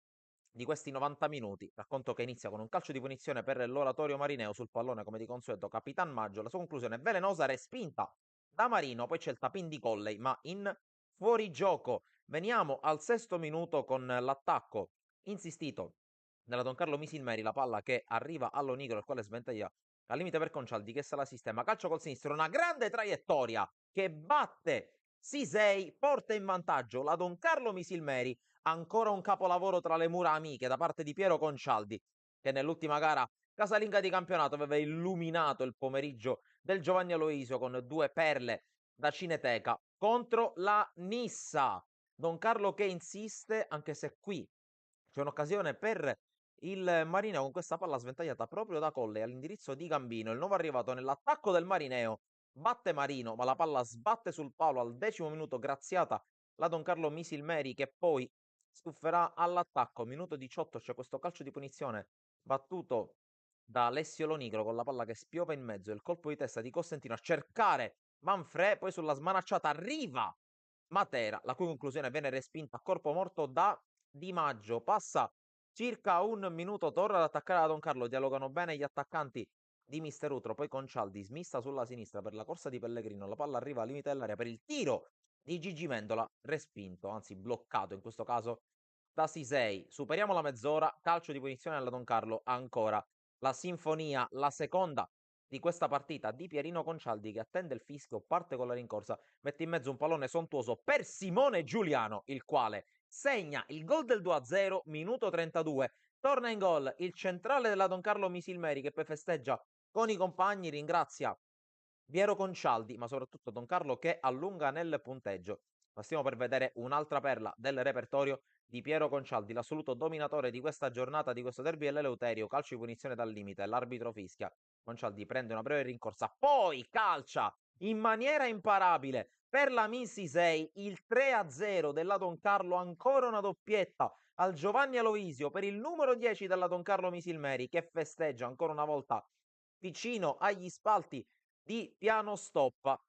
di questi 90 minuti, racconto che inizia con un calcio di punizione per l'Oratorio Marineo sul pallone, come di consueto Capitan Maggio, la sua conclusione è velenosa, respinta da Marino, poi c'è il tapin di Colley, ma in fuorigioco. Veniamo al sesto minuto con l'attacco insistito della Don Carlo Misilmeri, la palla che arriva all'Onigro, il quale sventaglia al limite per Concialdi che se la sistema, calcio col sinistro, una grande traiettoria che batte Sisei, porta in vantaggio la Don Carlo Misilmeri. Ancora un capolavoro tra le mura amiche da parte di Piero Concialdi, che nell'ultima gara casalinga di campionato aveva illuminato il pomeriggio del Giovanni Aloisio con due perle da Cineteca contro la Nissa. Don Carlo che insiste, anche se qui c'è un'occasione per il Marineo con questa palla sventagliata proprio da Colle all'indirizzo di Gambino, il nuovo arrivato nell'attacco del Marineo. Batte Marino, ma la palla sbatte sul palo al 10° minuto, graziata la Don Carlo Misilmeri, che poi stufferà all'attacco. Minuto 18 c'è questo calcio di punizione battuto da Alessio Lonigro con la palla che spiova in mezzo, il colpo di testa di Costantino a cercare Manfred, poi sulla smanacciata arriva Matera, la cui conclusione viene respinta a corpo morto da Di Maggio. Passa circa un minuto, torna ad attaccare la Don Carlo, dialogano bene gli attaccanti di Mister Utro, poi Concialdi smista sulla sinistra per la corsa di Pellegrino, la palla arriva al limite dell'area per il tiro di Gigi Mendola, respinto, anzi bloccato in questo caso da Sisei. Superiamo la mezz'ora, calcio di punizione alla Don Carlo, ancora la sinfonia, la seconda di questa partita di Pierino Concialdi, che attende il fischio, parte con la rincorsa, mette in mezzo un pallone sontuoso per Simone Giuliano, il quale segna il gol del 2-0, minuto 32. Torna in gol il centrale della Don Carlo Misilmeri, che poi festeggia con i compagni, ringrazia Piero Concialdi, ma soprattutto Don Carlo, che allunga nel punteggio. Ma stiamo per vedere un'altra perla del repertorio di Piero Concialdi, l'assoluto dominatore di questa giornata, di questo derby dell'Eleuterio. Calcio di punizione dal limite, l'arbitro fischia. Concialdi prende una breve rincorsa, poi calcia in maniera imparabile per la Misi 6 il 3-0 della Don Carlo, ancora una doppietta al Giovanni Aloisio per il numero 10 della Don Carlo Misilmeri, che festeggia ancora una volta vicino agli spalti di Piano Stoppa.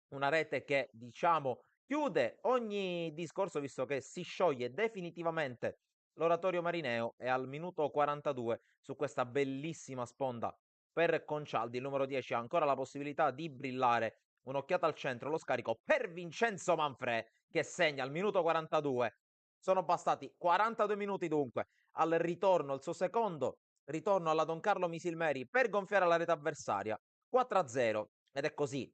Una rete che, diciamo, chiude ogni discorso, visto che si scioglie definitivamente l'oratorio marineo, e al minuto 42 su questa bellissima sponda per Concialdi il numero 10 ha ancora la possibilità di brillare. Un'occhiata al centro, lo scarico per Vincenzo Manfrè, che segna al minuto 42. Sono bastati 42 minuti dunque al ritorno, il suo secondo ritorno alla Don Carlo Misilmeri per gonfiare la rete avversaria. 4-0, ed è così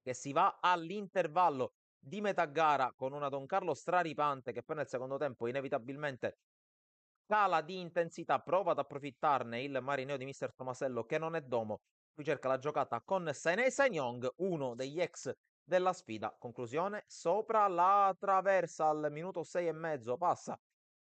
che si va all'intervallo di metà gara con una Don Carlo straripante che poi nel secondo tempo inevitabilmente cala di intensità, prova ad approfittarne il Marineo di mister Tomasello, che non è domo. Qui cerca la giocata con Sene Senyong, uno degli ex della sfida. Conclusione, sopra la traversa al minuto 6 e mezzo, passa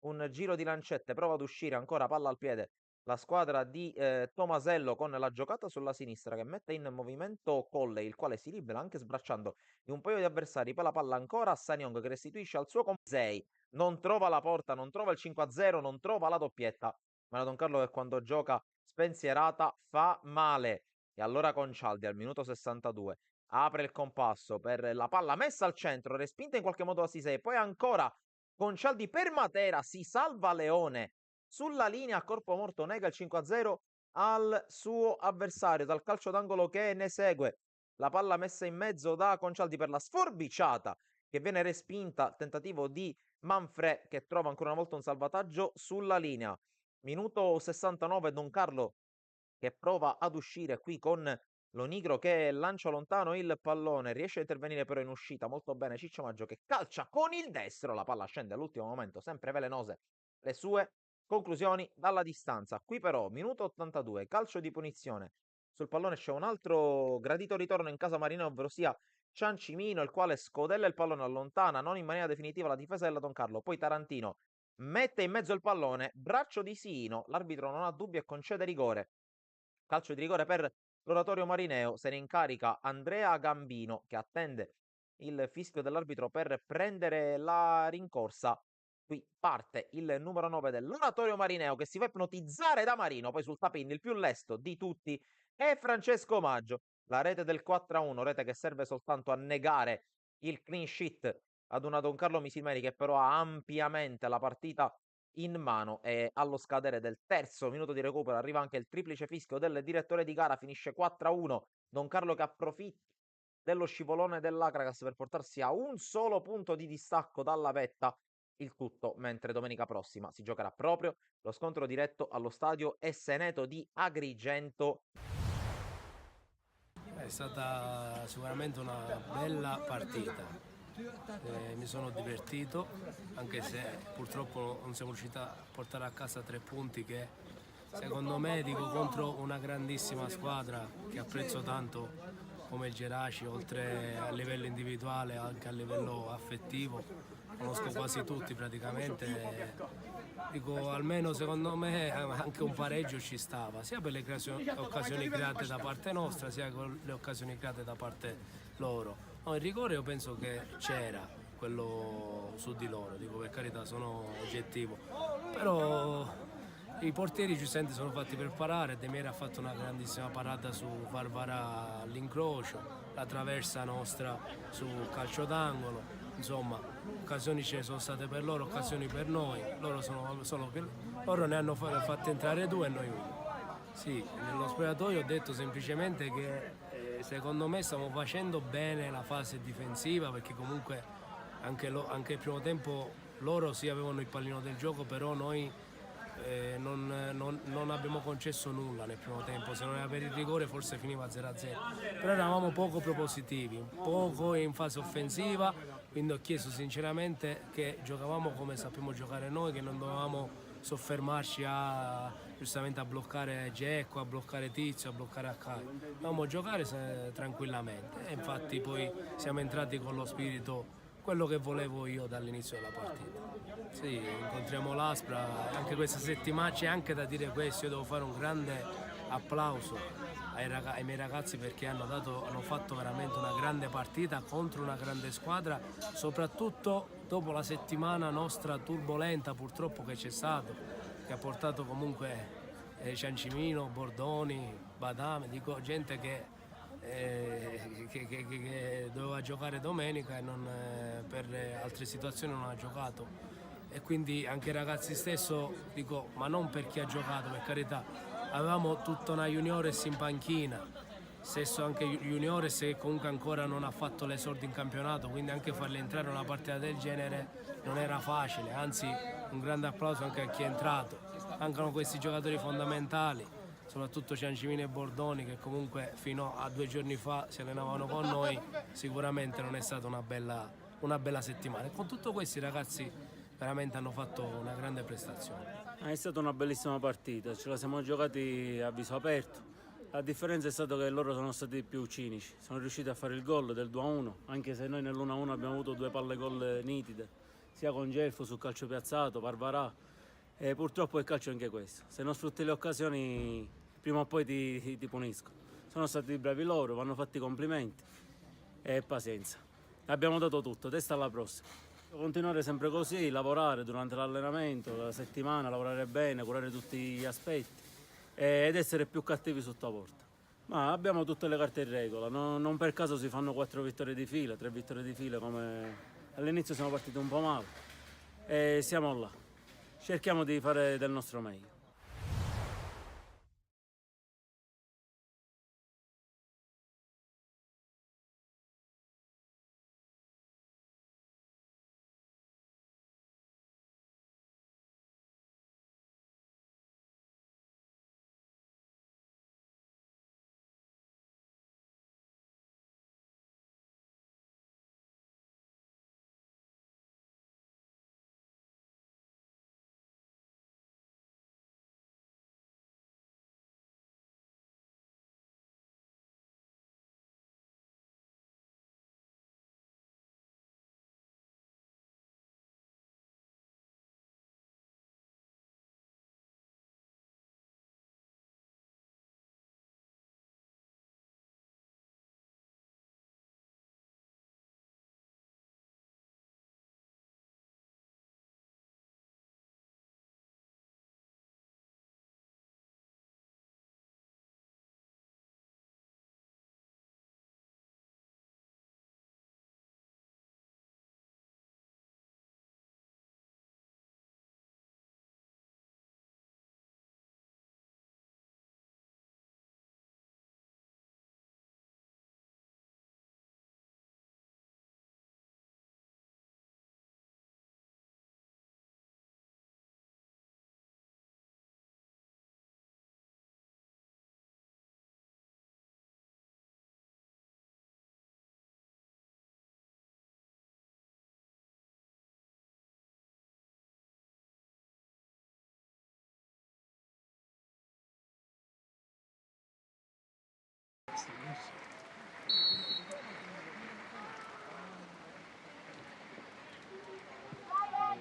un giro di lancette, prova ad uscire, ancora palla al piede la squadra di Tomasello con la giocata sulla sinistra, che mette in movimento Colley, il quale si libera anche sbracciando di un paio di avversari. Poi la palla ancora a Sanyong, che restituisce al suo compagno. Non trova la porta, non trova il 5-0, non trova la doppietta, ma la Don Carlo, che quando gioca spensierata fa male. E allora Concialdi al minuto 62 apre il compasso per la palla messa al centro, respinta in qualche modo da Sisei, poi ancora Concialdi per Matera, si salva Leone sulla linea a corpo morto, nega il 5-0 al suo avversario, dal calcio d'angolo che ne segue. La palla messa in mezzo da Concialdi per la sforbiciata, che viene respinta, tentativo di Manfrè, che trova ancora una volta un salvataggio sulla linea. Minuto 69, Don Carlo che prova ad uscire qui con Lonigro, che lancia lontano il pallone, riesce a intervenire però in uscita molto bene Ciccio Maggio, che calcia con il destro, la palla scende all'ultimo momento, sempre velenose le sue conclusioni dalla distanza. Qui però minuto 82, calcio di punizione, sul pallone c'è un altro gradito ritorno in casa Marino, ovvero sia Ciancimino, il quale scodella il pallone, allontana non in maniera definitiva la difesa della Don Carlo. Poi Tarantino mette in mezzo il pallone, braccio di Sino, l'arbitro non ha dubbi e concede rigore. Calcio di rigore per l'oratorio marineo, se ne incarica Andrea Gambino, che attende il fischio dell'arbitro per prendere la rincorsa. Qui parte il numero 9 dell'oratorio marineo, che si fa ipnotizzare da Marino, poi sul tapin il più lesto di tutti è Francesco Maggio. La rete del 4-1, rete che serve soltanto a negare il clean sheet ad una Don Carlo Misilmeri, che però ha ampiamente la partita in mano, e allo scadere del terzo minuto di recupero arriva anche il triplice fischio del direttore di gara, finisce 4-1. Don Carlo che approfitta dello scivolone dell'Acragas per portarsi a un solo punto di distacco dalla vetta, il tutto mentre domenica prossima si giocherà proprio lo scontro diretto allo stadio Esseneto di Agrigento. È stata sicuramente una bella partita. Mi sono divertito, anche se purtroppo non siamo riusciti a portare a casa 3 punti che secondo me, dico, contro una grandissima squadra che apprezzo tanto come il Geraci, oltre a livello individuale anche a livello affettivo, conosco quasi tutti praticamente, dico, almeno secondo me anche un pareggio ci stava, sia per le occasioni create da parte nostra, sia con le occasioni create da parte loro. No, il rigore io penso che c'era, quello su di loro, dico, per carità, sono oggettivo, però i portieri giustamente sono fatti per parare. De Miera ha fatto una grandissima parata su Varvara all'incrocio, la traversa nostra su calcio d'angolo, insomma occasioni ce ne sono state per loro, occasioni per noi, loro ne hanno fatte entrare 2 e noi 1. Sì, nello spogliatoio ho detto semplicemente che secondo me stiamo facendo bene la fase difensiva, perché comunque anche il primo tempo loro sì avevano il pallino del gioco, però noi non abbiamo concesso nulla nel primo tempo. Se non era per il rigore forse finiva 0-0, però eravamo poco propositivi, poco in fase offensiva, quindi ho chiesto sinceramente che giocavamo come sappiamo giocare noi, che non dovevamo soffermarci giustamente a bloccare Dzeko, a bloccare Tizio, a bloccare Akai. Dovevamo giocare tranquillamente e infatti poi siamo entrati con lo spirito, quello che volevo io dall'inizio della partita. Sì, incontriamo l'Aspra, anche questa settimana c'è anche da dire questo, io devo fare un grande applauso ai miei ragazzi perché hanno fatto veramente una grande partita contro una grande squadra, soprattutto dopo la settimana nostra turbolenta purtroppo che c'è stato, che ha portato comunque Ciancimino, Bordoni, Badame, dico gente che doveva giocare domenica e per altre situazioni non ha giocato. E quindi anche i ragazzi stesso dico, ma non per chi ha giocato, per carità, avevamo tutta una juniores in panchina, stesso anche juniores che comunque ancora non ha fatto l'esordio in campionato, quindi anche farli entrare in una partita del genere non era facile, anzi un grande applauso anche a chi è entrato. Mancano questi giocatori fondamentali, soprattutto Ciancimino e Bordoni che comunque fino a 2 giorni fa si allenavano con noi, sicuramente non è stata una bella settimana. E con tutto questo i ragazzi veramente hanno fatto una grande prestazione. È stata una bellissima partita, ce la siamo giocati a viso aperto. La differenza è stata che loro sono stati più cinici, sono riusciti a fare il gol del 2-1, anche se noi nell'1-1 abbiamo avuto 2 palle gol nitide, sia con Gelfo sul calcio piazzato, Barbarà, e purtroppo il calcio è anche questo. Se non sfrutti le occasioni prima o poi ti puniscono. Sono stati bravi loro, vanno fatti i complimenti e pazienza. Abbiamo dato tutto, testa alla prossima. Continuare sempre così, lavorare durante l'allenamento, la settimana, lavorare bene, curare tutti gli aspetti ed essere più cattivi sotto la porta. Ma abbiamo tutte le carte in regola, non per caso si fanno 4 vittorie di fila, 3 vittorie di fila, come all'inizio siamo partiti un po' male e siamo là. Cerchiamo di fare del nostro meglio.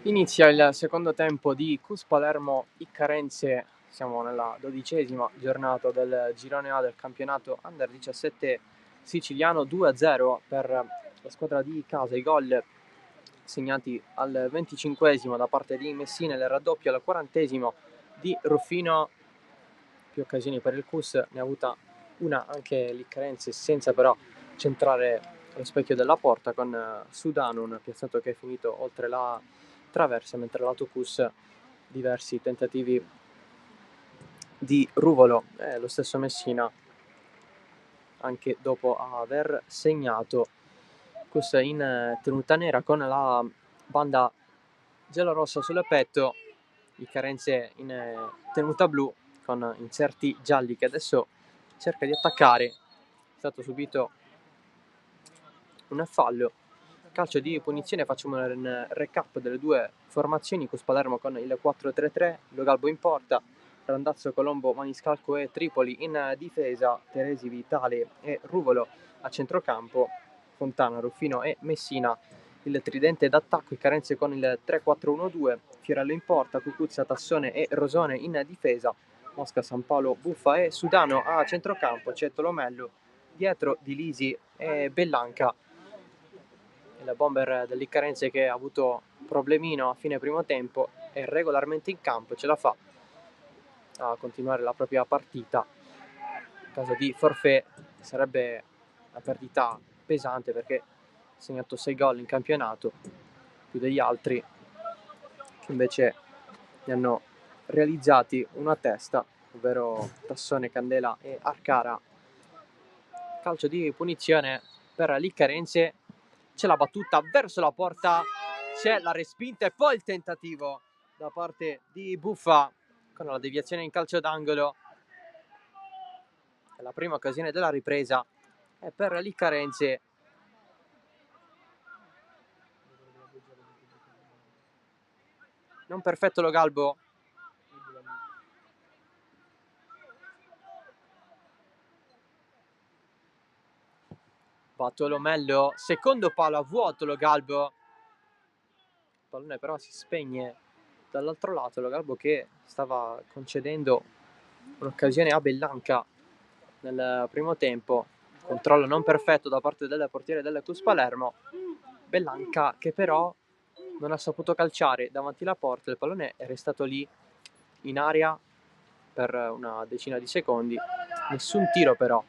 Inizia il secondo tempo di CUS Palermo Iccarense, siamo nella 12ª giornata del girone A del campionato Under 17 siciliano, 2-0 per la squadra di casa, i gol segnati al 25esimo da parte di Messina, il raddoppio al 40esimo di Ruffino, più occasioni per il CUS, ne ha avuta una anche l'Iccarense senza però centrare lo specchio della porta, con Sudano, un piazzato che è finito oltre la traversa, mentre lato CUS diversi tentativi di Ruvolo e lo stesso Messina anche dopo aver segnato. CUS in tenuta nera con la banda giallorossa sul petto, Iccarense in tenuta blu con inserti gialli, che adesso cerca di attaccare. È stato subito un fallo calcio di punizione. Facciamo un recap delle due formazioni. Cus Palermo con il 4-3-3, Lo Galbo in porta, Randazzo, Colombo, Maniscalco e Tripoli in difesa, Teresi, Vitale e Ruvolo a centrocampo, Fontana, Ruffino e Messina il tridente d'attacco, e Carenze con il 3-4-1-2, Fiorello in porta, Cucuzza, Tassone e Rosone in difesa, Mosca, San Paolo, Buffa e Sudano a centrocampo, Cetto, Mello dietro di Lisi e Bellanca. Il bomber dell'Iccarense, che ha avuto problemino a fine primo tempo, è regolarmente in campo, ce la fa a continuare la propria partita. In caso di forfait sarebbe una perdita pesante, perché ha segnato 6 gol in campionato, più degli altri che invece ne hanno realizzati una a testa, ovvero Tassone, Candela e Arcara. Calcio di punizione per l'Iccarense, c'è la battuta verso la porta, c'è la respinta e poi il tentativo da parte di Buffa con la deviazione in calcio d'angolo. La prima occasione della ripresa è per l'Iccarense. Non perfetto Lo Galbo, Batto Lomello, secondo palo a vuoto Lo Galbo, il pallone però si spegne dall'altro lato. Lo Galbo che stava concedendo un'occasione a Bellanca nel primo tempo, controllo non perfetto da parte del portiere del Cus Palermo. Bellanca che però non ha saputo calciare davanti alla porta, il pallone è restato lì in aria per una decina di secondi, nessun tiro però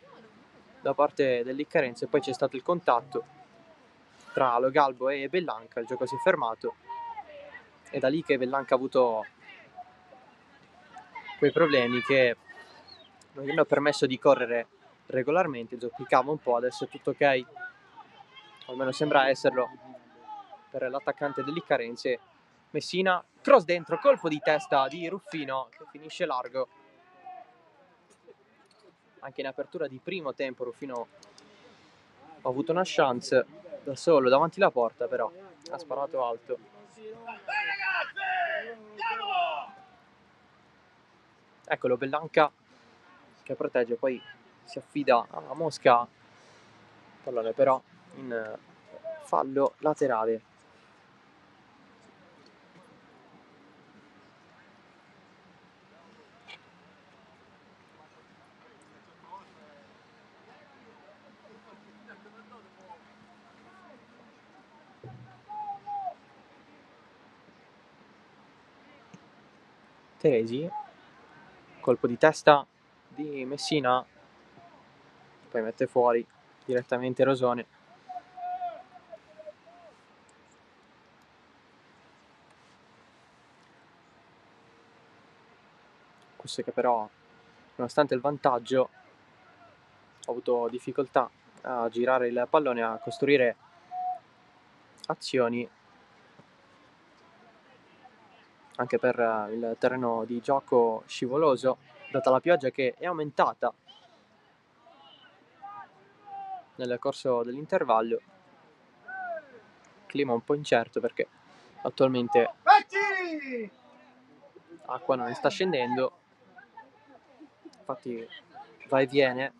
da parte dell'Iccarense. Poi c'è stato il contatto tra Lo Galbo e Bellanca, il gioco si è fermato, è da lì che Bellanca ha avuto quei problemi che non gli hanno permesso di correre regolarmente, zoppicava un po', adesso è tutto ok, almeno sembra esserlo per l'attaccante dell'Iccarense. Messina, cross dentro, colpo di testa di Ruffino che finisce largo. Anche in apertura di primo tempo Ruffino ha avuto una chance da solo davanti alla porta, però ha sparato alto. Eccolo Bellanca che protegge, poi si affida a Mosca, pallone però in fallo laterale. Teresi, colpo di testa di Messina, poi mette fuori direttamente Rosone. Questo che però, nonostante il vantaggio, ha avuto difficoltà a girare il pallone, a costruire azioni, anche per il terreno di gioco scivoloso, data la pioggia che è aumentata nel corso dell'intervallo. Clima un po' incerto perché attualmente acqua non sta scendendo, infatti va e viene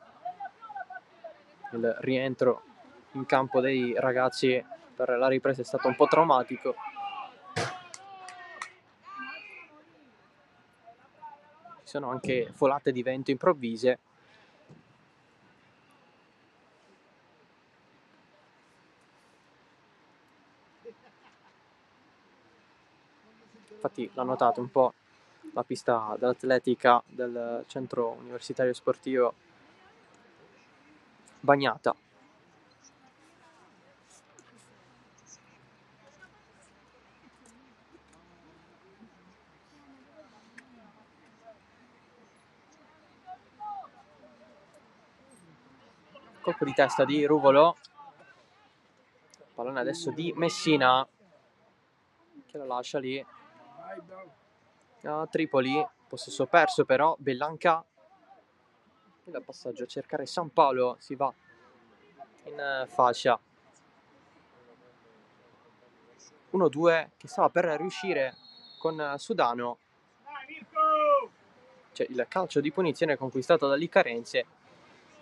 il rientro in campo dei ragazzi per la ripresa è stato un po' traumatico. Ci sono anche folate di vento improvvise. Infatti l'ho notato un po' la pista dell'atletica del centro universitario sportivo bagnata. Colpo di testa di Ruvolo, pallone adesso di Messina che lo lascia lì a Tripoli, possesso perso però, Bellanca, il passaggio a cercare San Paolo, si va in fascia. 1-2 che stava per riuscire con Sudano. C'è il calcio di punizione conquistato dall'Icarense.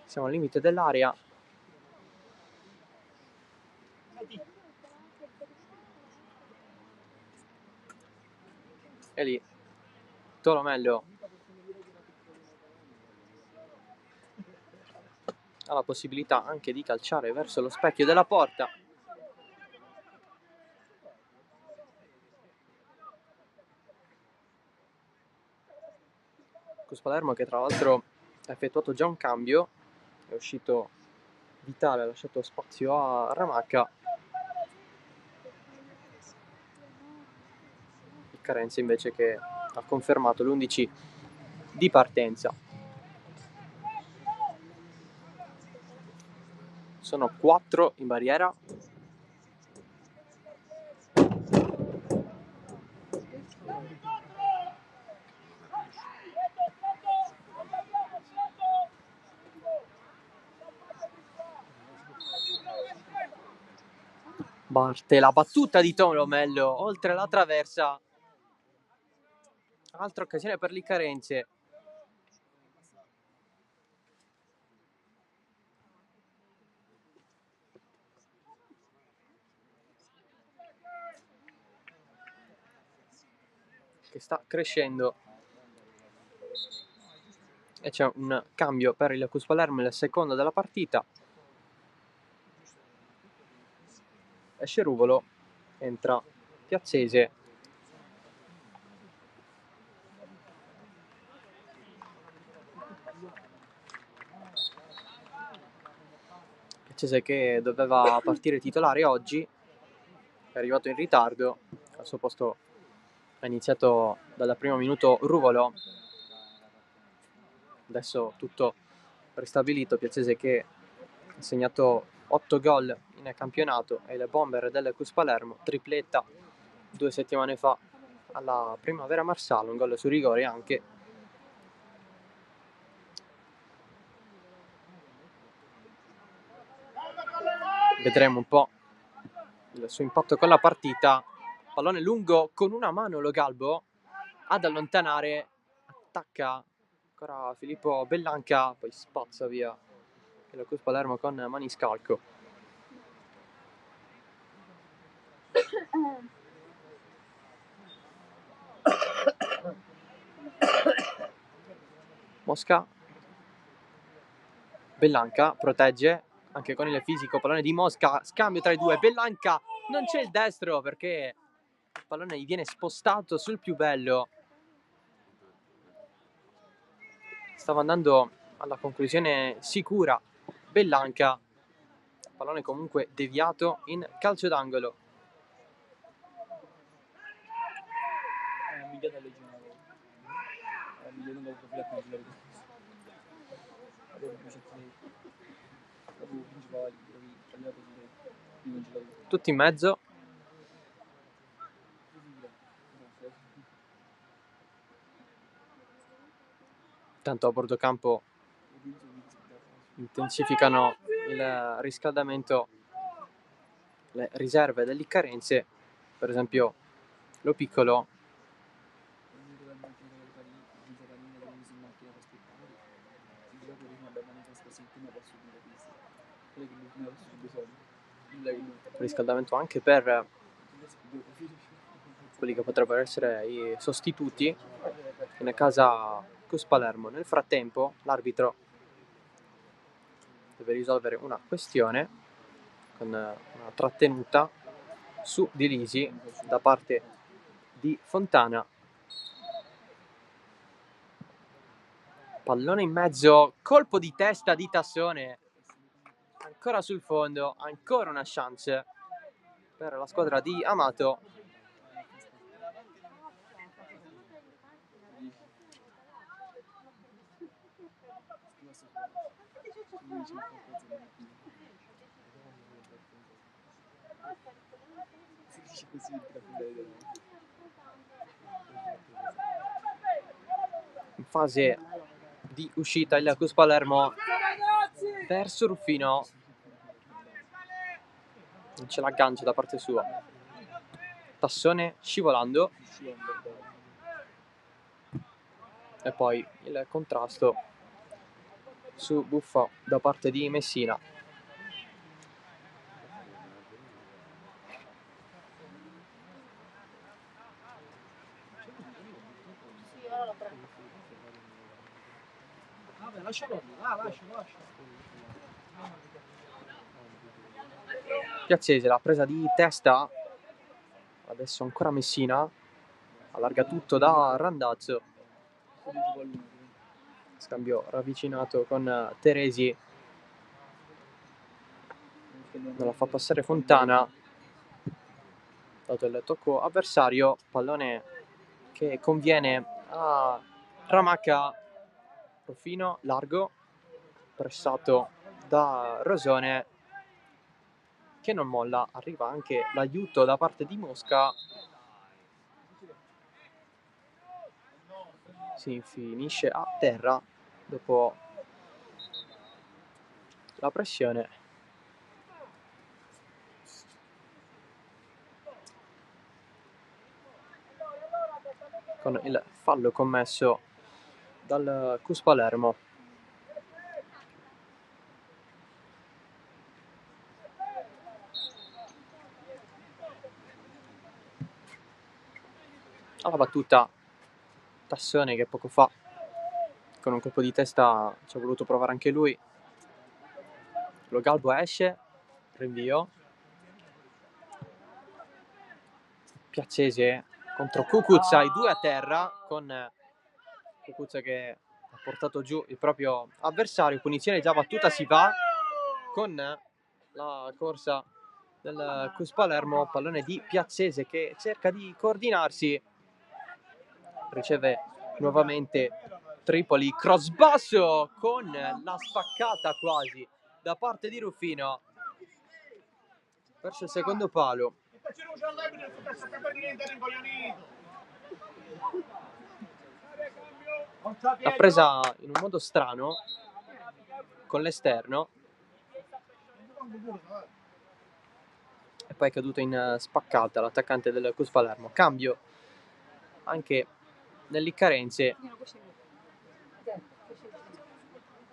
Siamo al limite dell'area. E lì Tolomello ha la possibilità anche di calciare verso lo specchio della porta. Palermo che tra l'altro ha effettuato già un cambio, è uscito Vitale, ha lasciato spazio a Ramacca. Il Carenze invece che ha confermato l'11 di partenza. Sono 4 in barriera. Parte la battuta di Tolomello oltre la traversa. Altra occasione per l'Icarense. Che sta crescendo. E c'è un cambio per il Palermo, il secondo della partita. Esce Ruvolo, entra Piazzese. Piazzese che doveva partire titolare oggi, è arrivato in ritardo. Al suo posto ha iniziato dal primo minuto Ruvolo. Adesso tutto ristabilito. Piazzese che ha segnato 8 gol in campionato, e il bomber del Palermo, tripletta 2 settimane fa alla Primavera Marsala, un gol su rigore anche. Vedremo un po' il suo impatto con la partita. Pallone lungo con una mano Lo Galbo ad allontanare, attacca ancora Filippo Bellanca, poi spazza via il Palermo con maniscalco. Mosca, Bellanca protegge anche con il fisico, pallone di Mosca, scambio tra i due, Bellanca, non c'è il destro perché il pallone gli viene spostato sul più bello. Stava andando alla conclusione sicura Bellanca, pallone comunque deviato in calcio d'angolo. Tutti in mezzo. Tanto a bordo campo intensificano il riscaldamento le riserve dell'Icarense, per esempio Lo Piccolo riscaldamento anche per quelli che potrebbero essere i sostituti in casa Palermo. Nel frattempo l'arbitro deve risolvere una questione con una trattenuta su Di Lisi da parte di Fontana. Pallone in mezzo, colpo di testa di Tassone, ancora sul fondo, ancora una chance per la squadra di Amato. In fase di uscita il Palermo verso Ruffino, non c'è l'aggancio da parte sua. Tassone scivolando e poi il contrasto su Buffon da parte di Messina. Vabbè, lascialo lì, lascia. Piazzese, la presa di testa, adesso ancora Messina, allarga tutto da Randazzo, scambio ravvicinato con Teresi, non la fa passare Fontana, dato il tocco avversario, pallone che conviene a Ramacca, profino largo, pressato da Rosone, che non molla, arriva anche l'aiuto da parte di Mosca, si finisce a terra dopo la pressione. Con il fallo commesso dal Cus Palermo. Alla battuta Tassone, che poco fa con un colpo di testa ci ha voluto provare anche lui. Lo Galbo esce, rinvio. Piazzese contro Cucuzza, i due a terra, con Cucuzza che ha portato giù il proprio avversario. Punizione già battuta, si va con la corsa del Cus Palermo, pallone di Piazzese che cerca di coordinarsi, riceve nuovamente Tripoli, cross basso con la spaccata quasi da parte di Ruffino verso il secondo palo. L'ha presa in un modo strano con l'esterno e poi è caduto in spaccata l'attaccante del Cus Palermo. Cambio anche nell'Iccarense,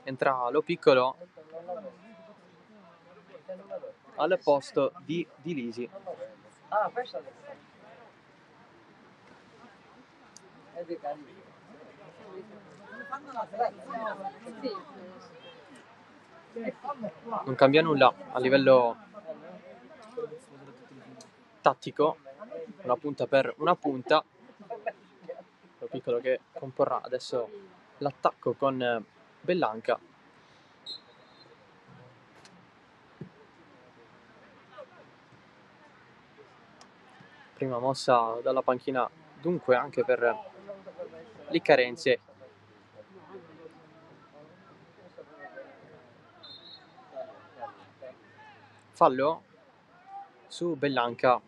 entra Lo Piccolo al posto di Lisi. Non cambia nulla a livello tattico, una punta per una punta. Lo Piccolo che comporrà adesso l'attacco con Bellanca. Prima mossa dalla panchina dunque anche per l'Iccarense. Fallo su Bellanca.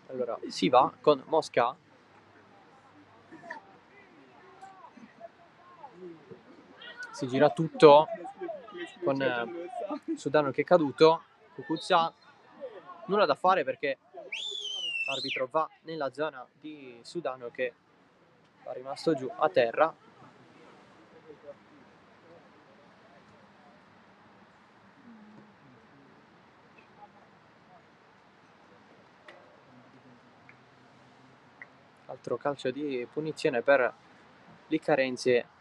Allora si va con Mosca. Si gira tutto con Sudano che è caduto. Cucuzza nulla da fare perché l'arbitro va nella zona di Sudano che è rimasto giù a terra. Altro calcio di punizione per l'Iccarense.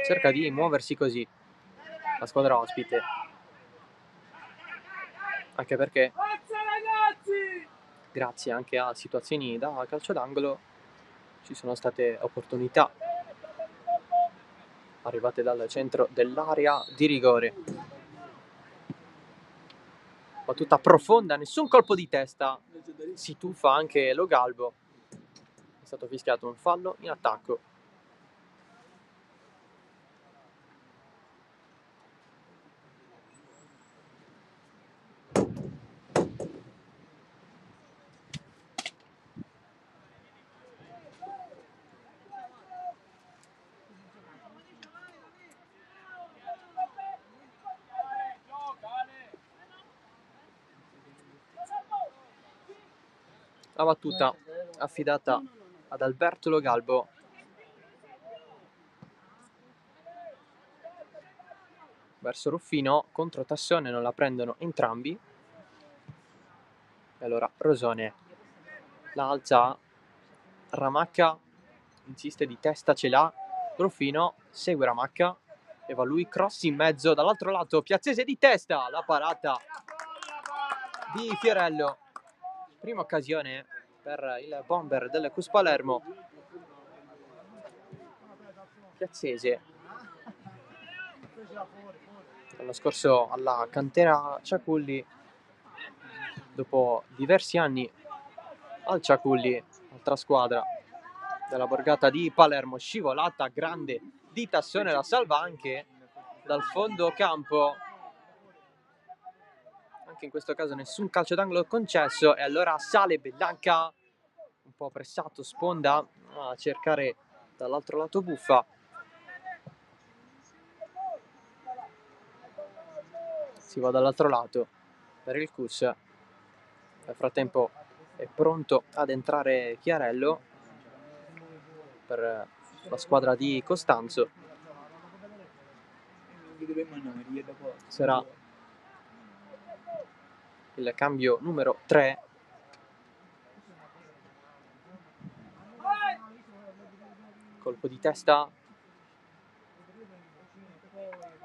Cerca di muoversi così la squadra ospite, anche perché grazie anche a situazioni da calcio d'angolo ci sono state opportunità arrivate dal centro dell'area di rigore. Battuta profonda, nessun colpo di testa, si tuffa anche Lo Galbo. È stato fischiato un fallo in attacco. La battuta affidata ad Alberto Logalbo. Verso Ruffino, contro Tassone, non la prendono entrambi. E allora Rosone la alza, Ramacca insiste di testa, ce l'ha, Ruffino segue Ramacca e va lui, cross in mezzo, dall'altro lato Piazzese di testa, la parata di Fiorello. Prima occasione per il bomber del Cus Palermo. Piazzese, l'anno scorso alla cantera Ciaculli, dopo diversi anni al Ciaculli, altra squadra della borgata di Palermo. Scivolata grande di Tassone, la salva anche dal fondo campo. Anche in questo caso nessun calcio d'angolo concesso, e allora sale Bellanca, un po' pressato, sponda a cercare dall'altro lato Buffa. Si va dall'altro lato per il Cus. Nel frattempo è pronto ad entrare Chiarello per la squadra di Costanzo. Sarà il cambio numero 3. Colpo di testa,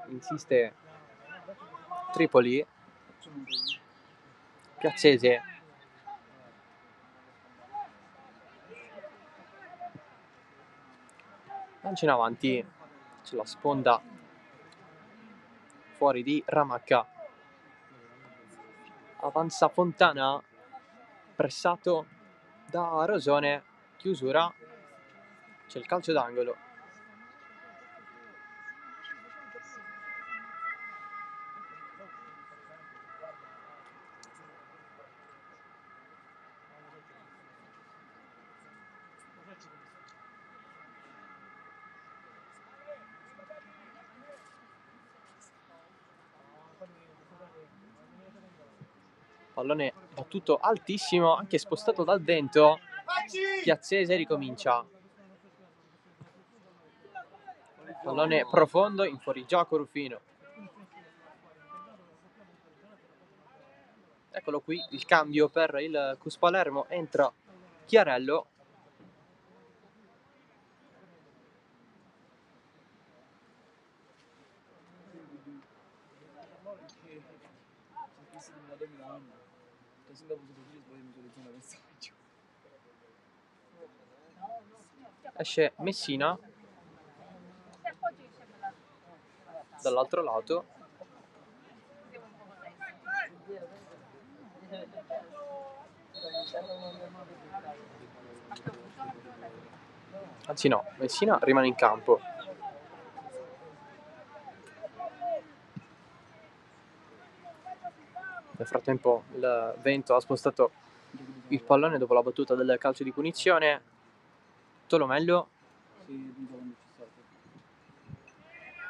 insiste Tripoli. Piazzese lancia in avanti, c'è la sponda fuori di Ramacca. Avanza Fontana, pressato da Rosone, chiusura, c'è il calcio d'angolo. Pallone battuto altissimo, anche spostato dal vento. Piazzese ricomincia. Pallone profondo in fuorigioco, Ruffino. Eccolo qui il cambio per il Cus Palermo. Entra Chiarello. Esce Messina dall'altro lato. Anzi no, Messina rimane in campo. Nel frattempo il vento ha spostato il pallone dopo la battuta del calcio di punizione. Tolomello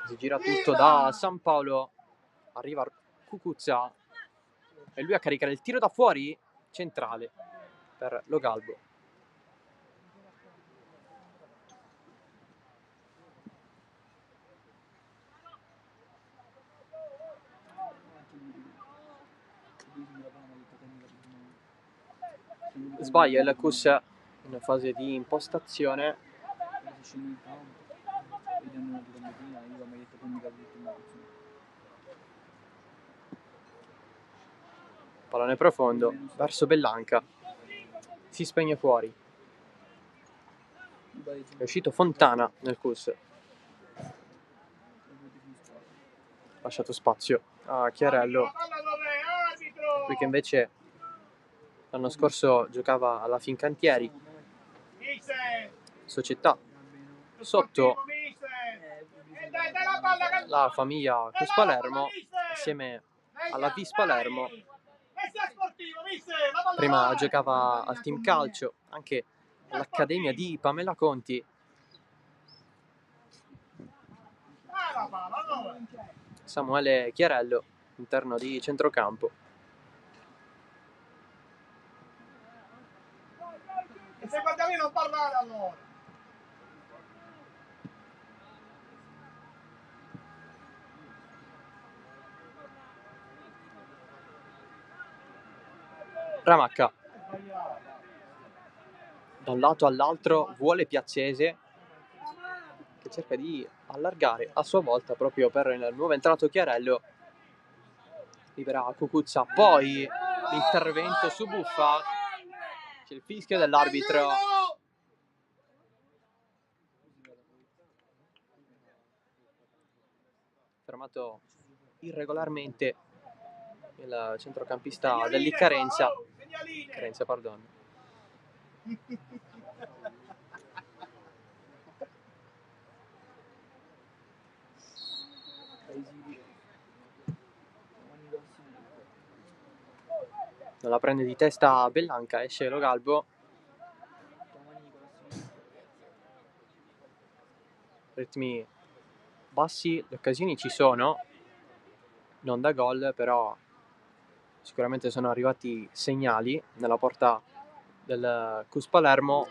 si gira tutto da San Paolo, arriva Cucuzza e lui a caricare il tiro da fuori centrale per Logalbo. Sbaglia il Cus in fase di impostazione. Pallone profondo verso Bellanca, si spegne fuori. È uscito Fontana nel Cus, lasciato spazio a Chiarello, qui che invece l'anno scorso giocava alla Fincantieri, società sotto la famiglia Cus Palermo, assieme alla Vis Palermo. Prima giocava al team calcio, anche all'accademia di Pamela Conti. Samuele Chiarello, interno di centrocampo. Se guarda me non parlare allora. Ramacca da un lato all'altro vuole Piaccese, che cerca di allargare a sua volta proprio per il nuovo entrato Chiarello. Libera Cucuzza, poi l'intervento su Buffa, c'è il fischio dell'arbitro. Fermato irregolarmente il centrocampista dell'Iccarenza. Carenza, pardon. Non la prende di testa Bellanca, esce Lo Galbo. Ritmi bassi, le occasioni ci sono, non da gol, però sicuramente sono arrivati segnali nella porta del Cus Palermo.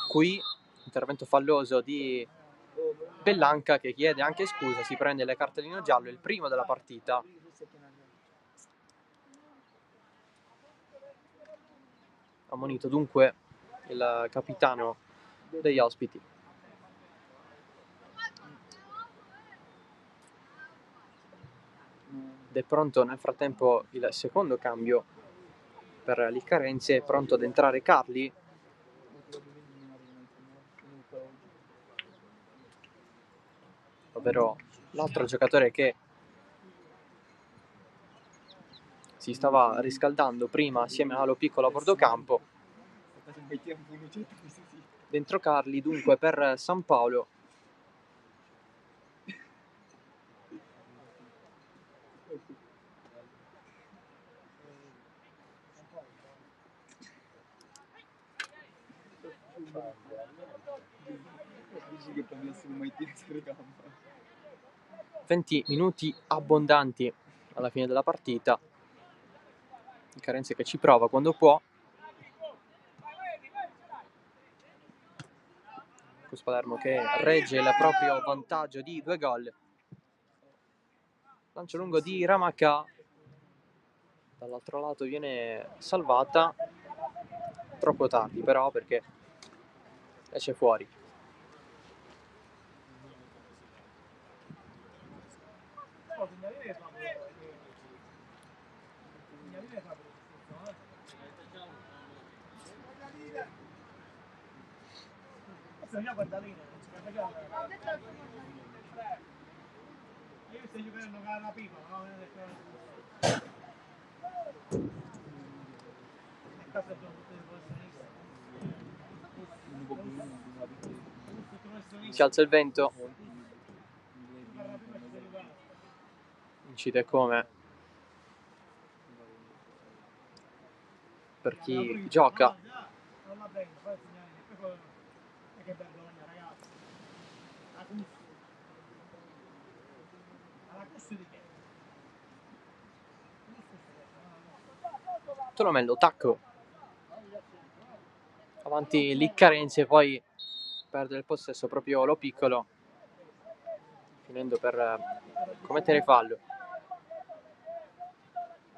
Qui intervento falloso di Bellanca, che chiede anche scusa, si prende le cartellino giallo, il primo della partita. Ammonito dunque il capitano degli ospiti. Ed è pronto nel frattempo il secondo cambio per l'Iccarense, è pronto ad entrare Carli. Ovvero l'altro giocatore che si stava riscaldando prima assieme a Lo Piccolo a bordo campo. Dentro Carli dunque per San Paolo. Che prendessimo mai tiro 20 minuti abbondanti alla fine della partita. Carenze che ci prova quando può. Cus Palermo che regge il proprio vantaggio di 2 gol. Lancio lungo di Ramacca. Dall'altro lato viene salvata. Troppo tardi però, perché esce fuori. Si alza il vento. Incide come per chi gioca. Tolomello, tacco. Avanti l'Iccarense, poi perde il possesso proprio Lo Piccolo, finendo per commettere fallo.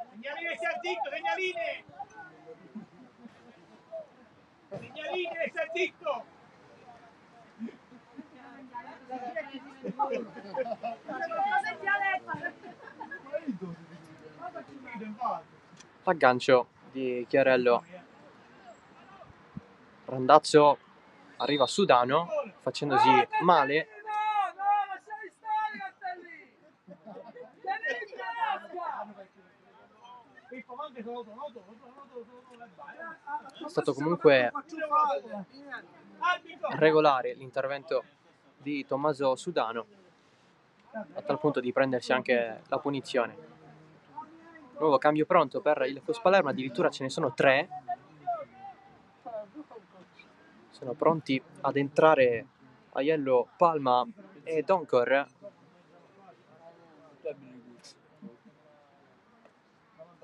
Segnaline, stai zitto, segnaline! Segnaline, stai zitto! L'aggancio di Chiarello. Randazzo arriva a Sudano facendosi male. È stato comunque regolare l'intervento di Tommaso Sudano, a tal punto di prendersi anche la punizione. Nuovo cambio pronto per il Cus Palermo, addirittura ce ne sono 3. Sono pronti ad entrare Aiello, Palma e Doncor.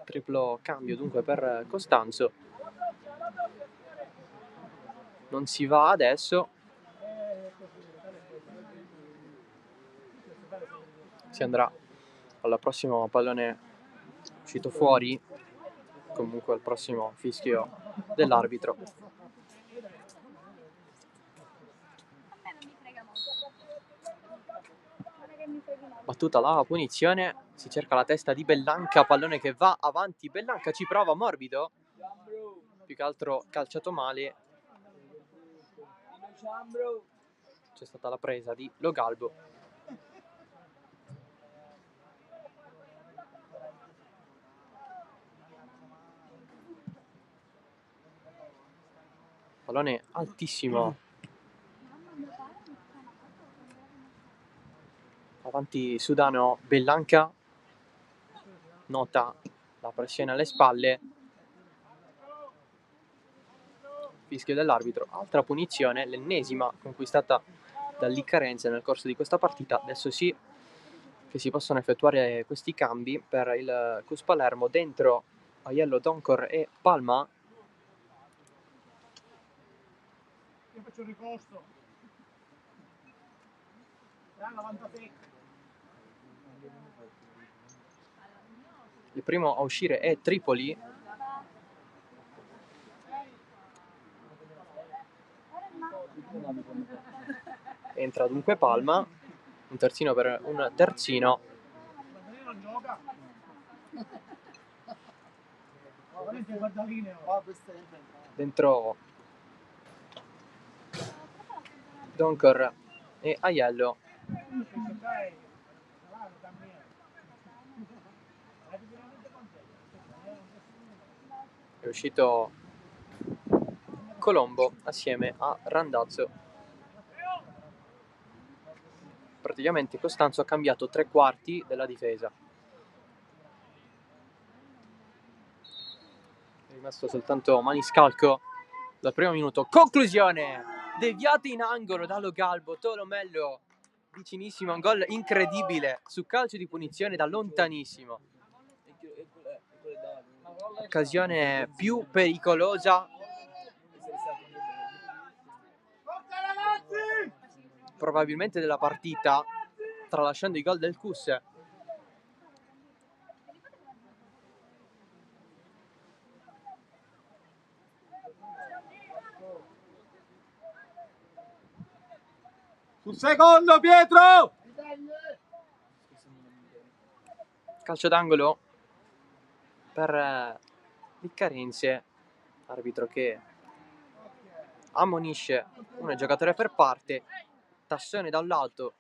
Triplo cambio dunque per Costanzo. non si va adesso. Si andrà al prossimo pallone uscito fuori, comunque al prossimo fischio dell'arbitro. Battuta la punizione, si cerca la testa di Bellanca, pallone che va avanti, Bellanca ci prova, morbido, più che altro calciato male. C'è stata la presa di Lo Galbo. Pallone altissimo. Avanti Sudano, Bellanca. Nota la pressione alle spalle. Fischio dell'arbitro. Altra punizione, l'ennesima conquistata dall'Iccarense nel corso di questa partita. Adesso sì che si possono effettuare questi cambi per il Cus Palermo. Dentro Aiello, Doncor e Palma. Io faccio il riposto. Da 96. Il primo a uscire è Tripoli. Entra dunque Palma. Un terzino per un terzino. Non gioca. Dentro Doncor e Aiello. È uscito Colombo assieme a Randazzo. Praticamente Costanzo ha cambiato 3/4 della difesa. È rimasto soltanto Maniscalco dal primo minuto. Conclusione! Deviata in angolo da Lo Galbo. Tolomello vicinissimo a un gol incredibile su calcio di punizione da lontanissimo. Occasione più pericolosa probabilmente della partita, tralasciando i gol del Cus. Sul secondo Pietro! Calcio d'angolo per l'Iccarense, arbitro che ammonisce un giocatore per parte. Tassone da un lato,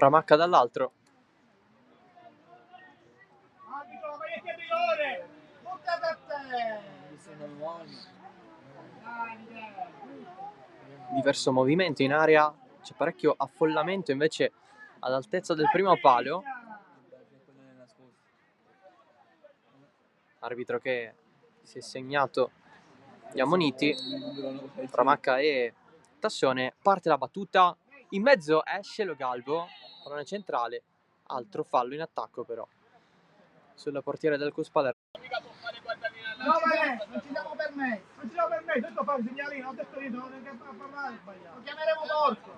Ramacca dall'altro. Diverso movimento in area, c'è parecchio affollamento invece all'altezza del primo palo. Arbitro che si è segnato gli ammoniti. Ramacca e Tassone. Parte la battuta, in mezzo esce Lo Galbo, pallone centrale, altro fallo in attacco però sulla portiere del Cus Palermo. Giovane, non ci diamo per me. Non ci diamo per me, detto fare il segnalino, ho detto io, non è a parlare sbagliato. Lo chiameremo porco.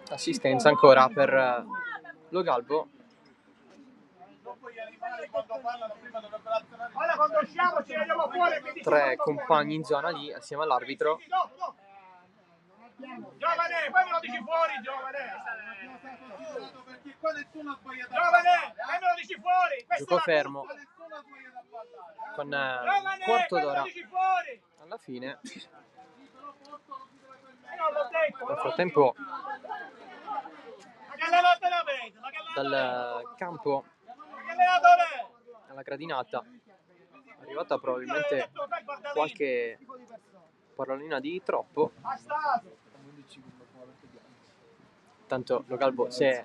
Assistenza ancora per Lo Galbo. Ora quando usciamo ci vediamo fuori. 3 compagni in zona lì assieme all'arbitro. Giovane, poi me lo dici fuori, giovane. Perché qua nessuno ha sbagliato. Giovane, poi me lo dici fuori. Gioco fermo con quarto d'ora alla fine. Nel frattempo dal campo alla gradinata arrivata probabilmente qualche parolina di troppo. Tanto Lo Galbo si è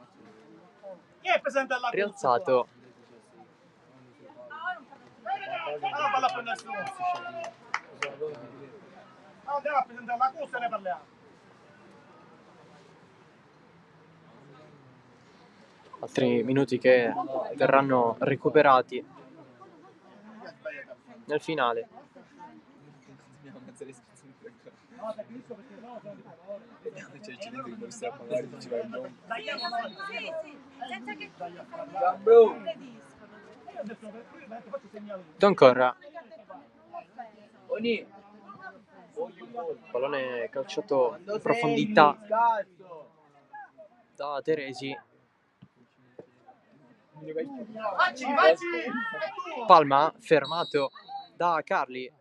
Chi è presente alla rialzato. non parla per nessuno. Andiamo a presentare la corsa e ne parliamo. Altri minuti che verranno recuperati nel finale. Don Corra, pallone calciato in profondità da Teresi. Palma fermato da Carli.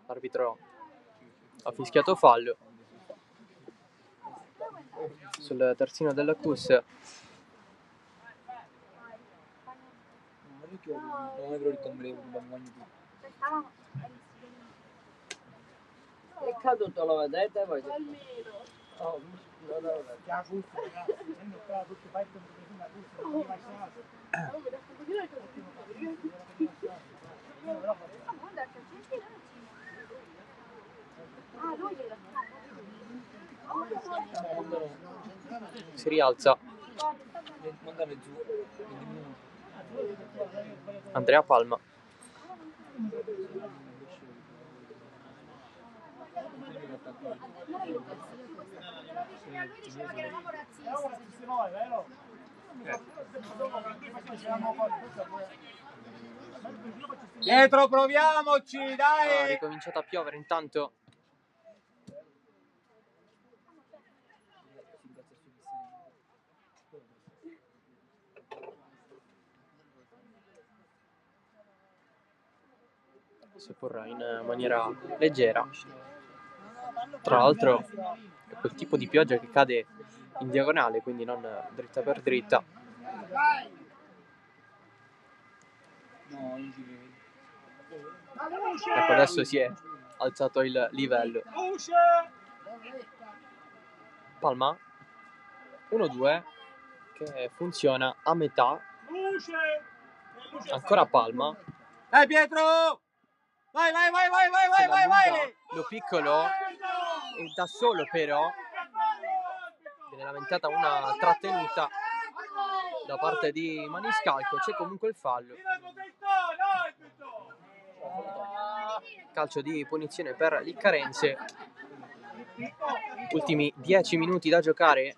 L'arbitro ha fischiato fallo sul terzino della CUS. È caduto, lo vedete voi? Si rialza Andrea Palma. Pietro, proviamoci, Ha dai! ricominciato a piovere intanto. Seppur in maniera leggera. Tra l'altro è quel tipo di pioggia che cade in diagonale, quindi non dritta per dritta. Ecco, adesso si è alzato il livello. Palma 1-2 che funziona a metà. Ancora Palma. Dai Pietro! Vai! Se la allunga Lo Piccolo e da solo però viene lamentata una trattenuta da parte di Maniscalco. C'è comunque il fallo. Calcio di punizione per l'Iccarense. Ultimi 10 minuti da giocare.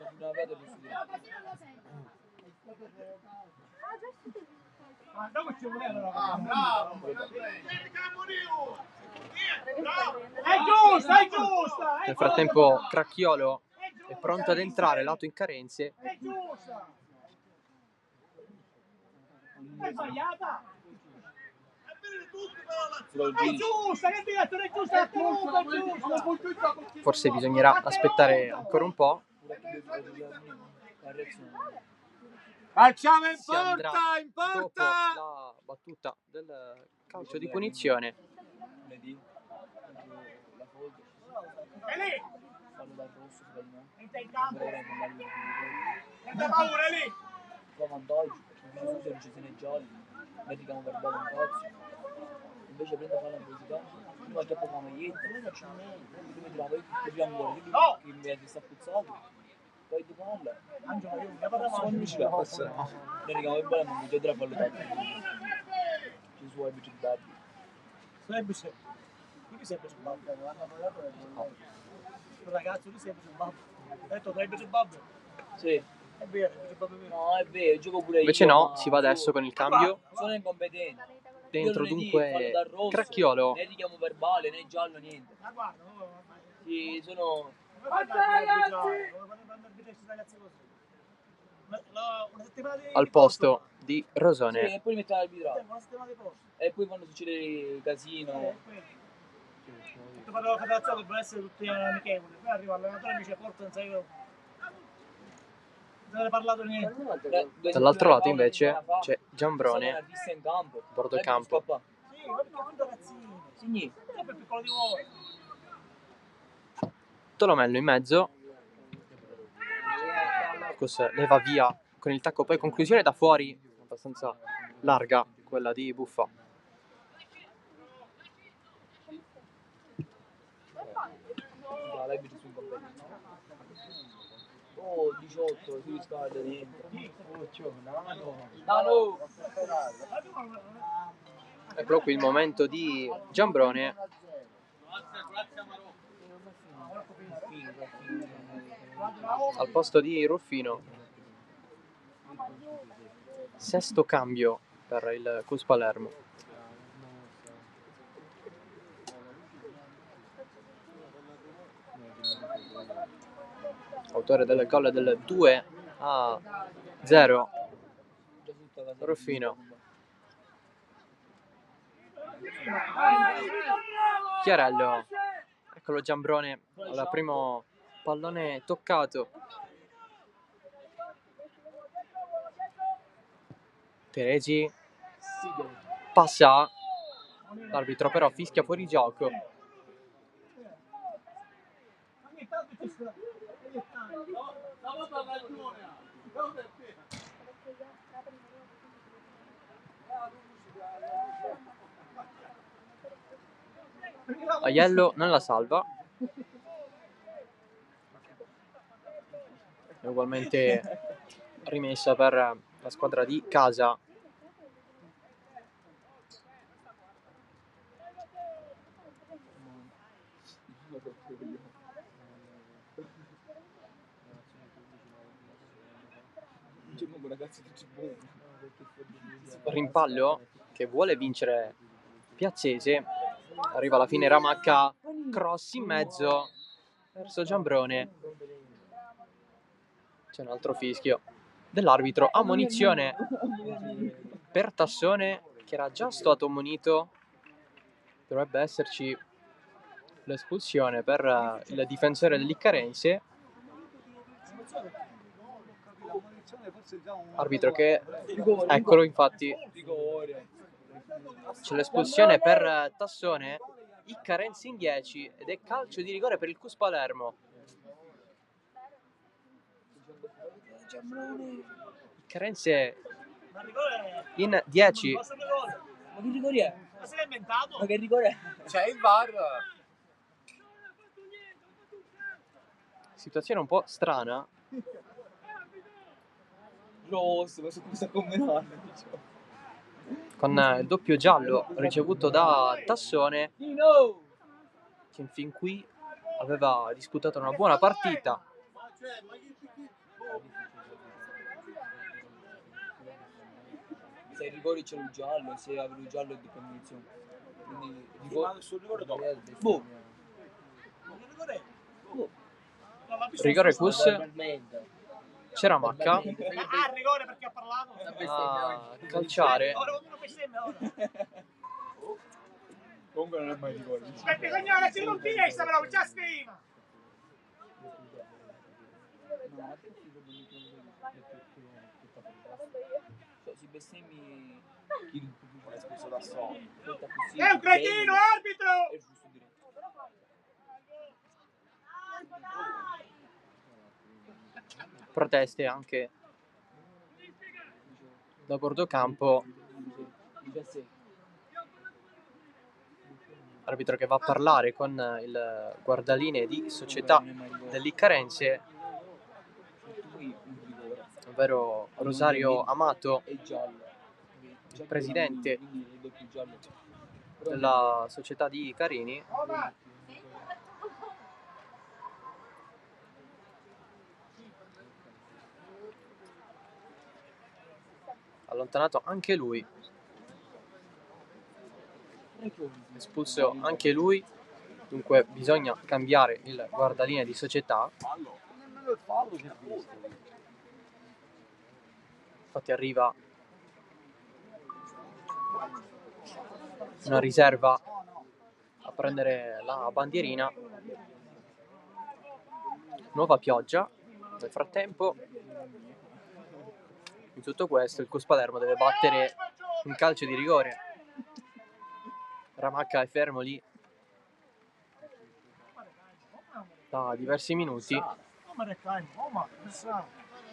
È giusta! Nel frattempo Cracchiolo è pronto ad entrare lato Inccarense. È giusta! È sbagliata! È giusta! Che dietro è giusta! È giusta! Forse bisognerà aspettare ancora un po'. Calciamo in Si andrà porta! In dopo porta! la battuta del calcio di punizione. È lì! Entra in campo! Senza paura, è lì! Fa vantaggio, non ci sono i gialli, meritano per bene un cazzo. Invece prende fare la velocità, prima che poi fa maglietta, prima ti lavo il triangolo, che mi sta puzzato, poi ti parla, sono vicino a passare, ne richiamo il bene, ma mi già valutato. Ci sono i bici babbi. Sempre c'è. Qui sempre c'è babbo. Un ragazzo lì sempre c'è babbo. Ho detto, dai bici babbo. Sì. È vero, bici babbo è vero. No, è vero, gioco pure io. Invece no, ma si va adesso con il cambio. sono incompetente. Dentro Io lunedì dunque fallo dal rosso, Cracchiolo. né richiamo verbale, né giallo, niente. Ma guarda, Sì, sono... ragazzi così. Una settimana di Al posto di Sì, Rosone. e poi mettono l'arbitrato. Una settimana di posto. E poi quando succede casino... Tutto per la federazione dovrebbero essere tutti amichevoli. Poi arriva l'allenatore e mi dice porta non sai io. Non hai parlato niente. Dall'altro lato invece c'è Giambrone, Una vista in campo. bordo campo. Sì, ma perché quando ragazzini? Signi. È più piccolo di voi. Tolomello in mezzo. Marcus leva via con il tacco, poi conclusione da fuori abbastanza larga, quella di Buffa. L'arbitro sul compagno. Oh, 18, si scalda dentro. No. Eccolo qui il momento di Giambrone. Al posto di Ruffino. Sesto cambio per il Cus Palermo. Autore del gol del 2-0, Ruffino. Chiarello, eccolo Giambrone al primo pallone toccato. Teresi passa, l'arbitro però fischia fuori gioco. Aiello non la salva. È ugualmente rimessa per la squadra di casa. Rimpallo che vuole vincere Piazzese. Arriva alla fine Ramacca, cross in mezzo verso Giambrone. C'è un altro fischio dell'arbitro, ammonizione per Tassone che era già stato ammonito. Dovrebbe esserci l'espulsione per il difensore dell'Iccarense. Arbitro che, eccolo infatti, c'è l'espulsione per Tassone, Iccarense in 10 ed è calcio di rigore per il Cus Palermo. Iccarense in 10. Ma che rigore è? Ma se l'hai inventato? Ma che rigore è? C'è il VAR. Situazione un po' strana. Rosso, ma su cosa combinare? Con il doppio giallo ricevuto da Tassone, che fin qui aveva disputato una buona partita. Se i rigori c'è il giallo, se avevo il giallo è di condizione. Quindi rigore sul rigore dopo. Boh. Rigore Cus, c'era Macca Ah, il rigore perché ha parlato? a calciare. Ora ognuno bestemmia ora. Comunque non è mai rigore. Perché signore, se non ti resta però, già stima. Si bestemmi chi è espulso da solo. È un cretino, arbitro! È giusto dire. Proteste anche da bordo campo. Arbitro che va a parlare con il guardalinee di società dell'Iccarense, ovvero Rosario Amato, il presidente della società di Carini. Allontanato anche lui, espulso anche lui, dunque bisogna cambiare il guardalinee di società. Nemmeno il fallo si è visto. Infatti arriva una riserva a prendere la bandierina. Nuova pioggia nel frattempo. In tutto questo il Cus Palermo deve battere un calcio di rigore. Ramacca è fermo lì da diversi minuti.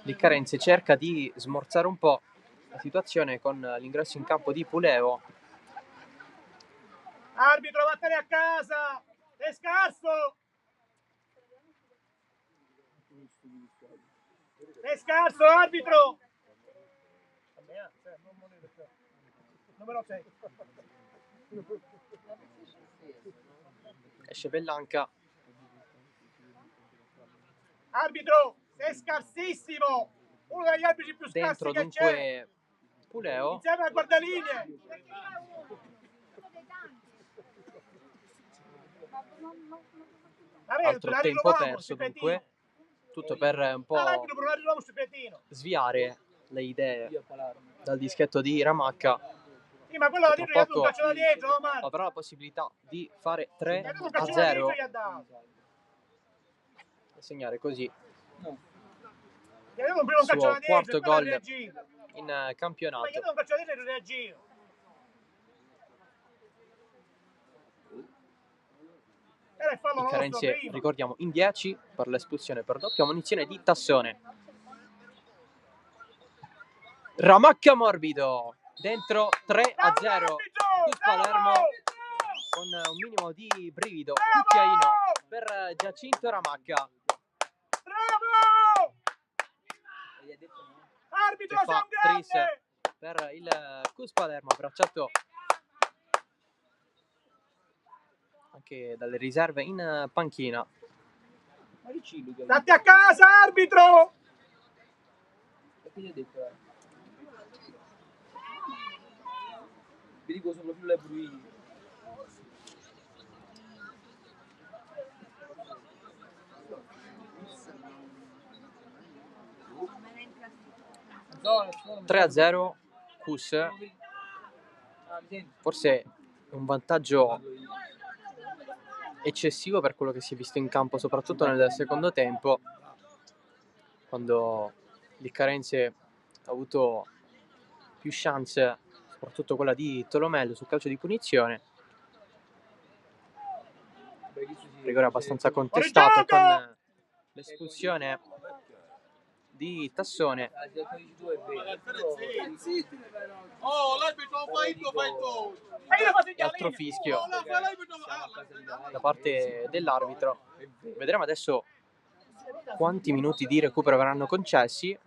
Liccarense cerca di smorzare un po' la situazione con l'ingresso in campo di Puleo. Arbitro, vattene a casa! È scarso! È scarso, arbitro! Numero 6. Esce Bellanca. Arbitro, sei scarsissimo! Uno degli arbitri più scarsi Dentro che c'è! dunque Puleo. Insieme al guardalinee! Altro tempo perso dunque. Tutto per un po' sviare le idee dal dischetto di Ramacca. Sì, ma quello Tra da dietro poco un calcio da dietro, Omar. avrà la possibilità di fare 3-0 e segnare così il suo quarto gol in campionato. un calcio da dietro e reagire. Liccarense, ricordiamo, in 10 per l'espulsione per doppia munizione di Tassone. Ramacca morbido, dentro 3-0. Cus Palermo con un minimo di brivido cucchiaino per Giacinto Ramacca. Bravo! Arbitro, Che sei fa un grande! tris per il Cus Palermo, abbracciato anche dalle riserve in panchina. State a casa, arbitro! Vi dico sopra più le bruine. No, 3-0 Cus. Forse un vantaggio eccessivo per quello che si è visto in campo, soprattutto nel secondo tempo, quando Liccarense ha avuto più chance, soprattutto quella di Tolomello sul calcio di punizione. Rigore abbastanza contestato con l'espulsione di Tassone. Oh, l'arbitro fai tu! E altro fischio da parte dell'arbitro. Vedremo adesso quanti minuti di recupero verranno concessi.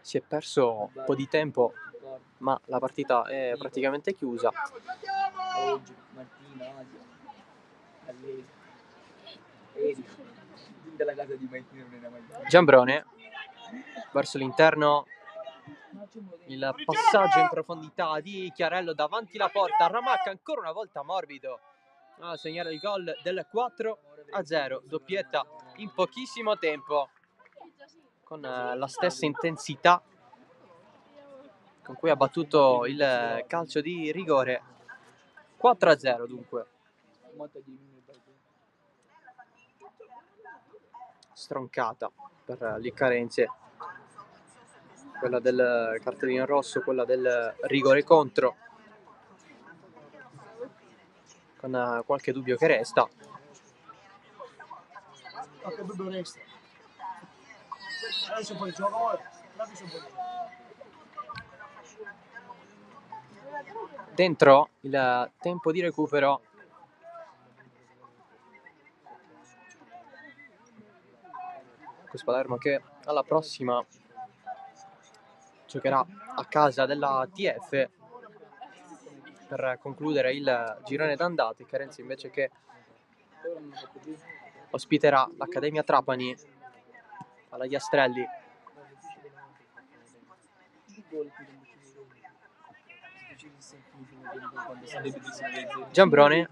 Si è perso un po' di tempo, ma la partita è praticamente chiusa. Oggi, Martina, Asia, della casa di Martina non era mai. Giambrone verso l'interno, il passaggio in profondità di Chiarello davanti la porta. Ramacca ancora una volta morbido a segnare il gol del 4-0, doppietta in pochissimo tempo, con la stessa intensità con cui ha battuto il calcio di rigore. 4-0 dunque. Stroncata per Liccarense, quella del cartellino rosso, quella del rigore contro, con qualche dubbio che resta. Qualche dubbio resta. Adesso poi gioca ora. Dentro il tempo di recupero. Cus Palermo che alla prossima giocherà a casa della TF per concludere il girone d'andata. Liccarense invece che ospiterà l'Accademia Trapani alla Iastrelli. Giambrone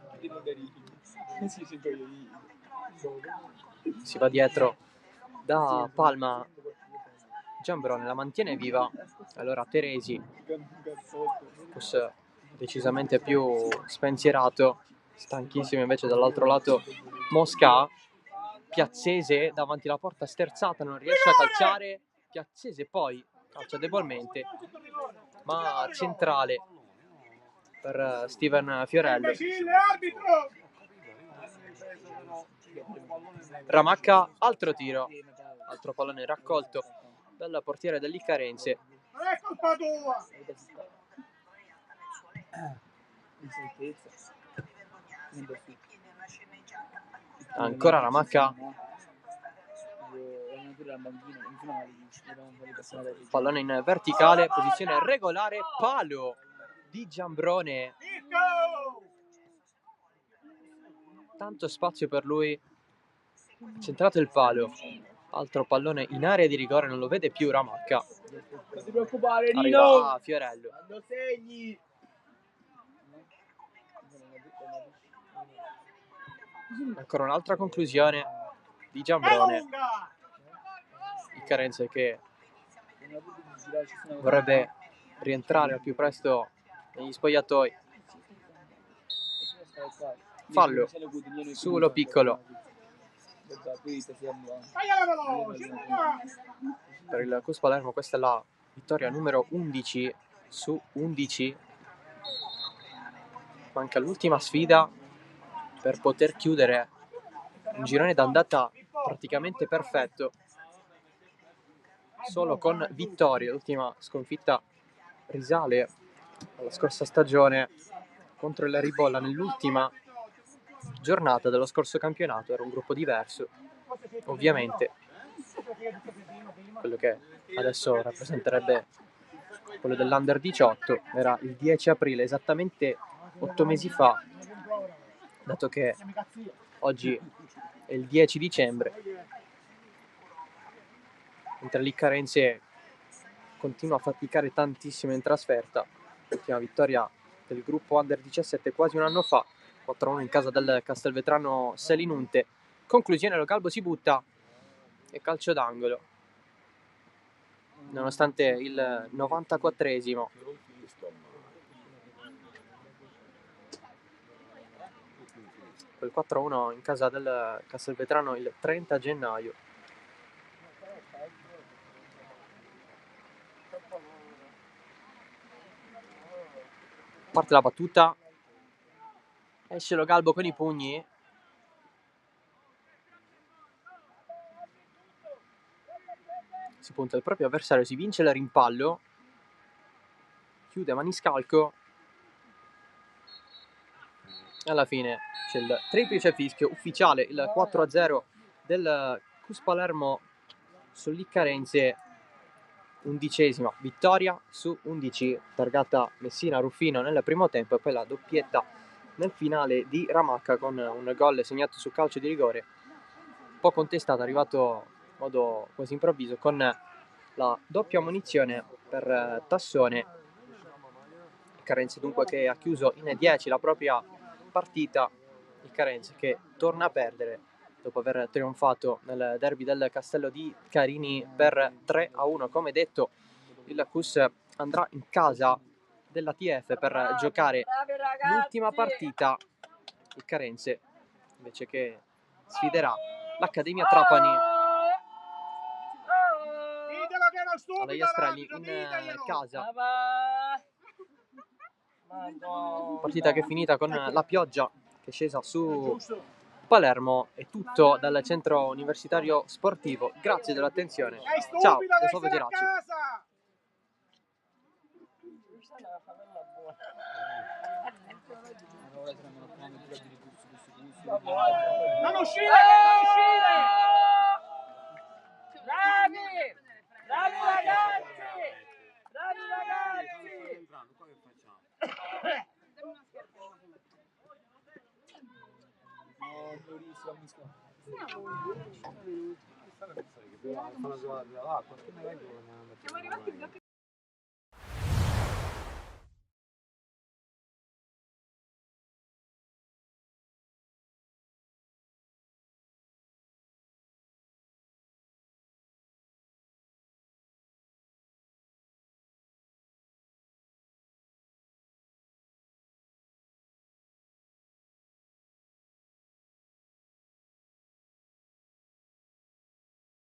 si va dietro da Palma. Giambrone la mantiene viva. Allora Teresi, decisamente più spensierato, stanchissimo invece dall'altro lato Mosca. Piazzese davanti alla porta sterzata, non riesce a calciare. Piazzese poi calcia debolmente, ma centrale per Steven Fiorello. Imbecille, arbitro! Ramacca, altro tiro, altro pallone raccolto dal portiere dell'Iccarense. Non è colpa tua! Ancora Ramacca, pallone in verticale, posizione regolare, palo di Giambrone. Tanto spazio per lui, centrato il palo, altro pallone in area di rigore, non lo vede più Ramacca. Non ti preoccupare, Nino! Arriva Fiorello. Quando segni! Ancora un'altra conclusione di Giambrone. Iccarense che vorrebbe rientrare al più presto negli spogliatoi. Fallo su Lo Piccolo per il Cus Palermo. Questa è la vittoria numero 11 su 11. Manca l'ultima sfida per poter chiudere un girone d'andata praticamente perfetto, solo con vittorie. L'ultima sconfitta risale alla scorsa stagione contro il Ribolla nell'ultima giornata dello scorso campionato. Era un gruppo diverso, ovviamente. Quello che adesso rappresenterebbe quello dell'Under 18 era il 10 aprile, esattamente 8 mesi fa, dato che oggi è il 10 dicembre, mentre l'Iccarense continua a faticare tantissimo in trasferta. L'ultima vittoria del gruppo Under 17 quasi un anno fa, 4-1 in casa del Castelvetrano Selinunte. Conclusione, lo Galbo si butta e calcio d'angolo. Nonostante il 94esimo. Quel 4-1 in casa del Castelvetrano il 30 gennaio. Parte la battuta, esce lo Galbo con i pugni, si punta il proprio avversario, si vince il rimpallo, chiude maniscalco e alla fine c'è il triplice fischio ufficiale, il 4-0 del Cus Palermo sull'Iccarense. 11ª vittoria su 11, targata Messina-Ruffino nel primo tempo e poi la doppietta nel finale di Ramacca con un gol segnato su calcio di rigore, un po' contestato, arrivato in modo quasi improvviso, con la doppia ammonizione per Tassone. Iccarense dunque che ha chiuso in 10 la propria partita. Iccarense che torna a perdere dopo aver trionfato nel derby del Castello di Carini per 3-1. Come detto, il Cus andrà in casa della TF per giocare l'ultima partita. Iccarense invece che sfiderà l'Accademia Trapani alla Iastrelli in casa. Partita che è finita con la pioggia che è scesa su Palermo. È tutto dal centro universitario sportivo. Grazie dell'attenzione. Ciao da Salvo Giracci. Non uscire! Non uscire! Bravi! Bravi ragazzi! Bravi ragazzi! Siamo arrivati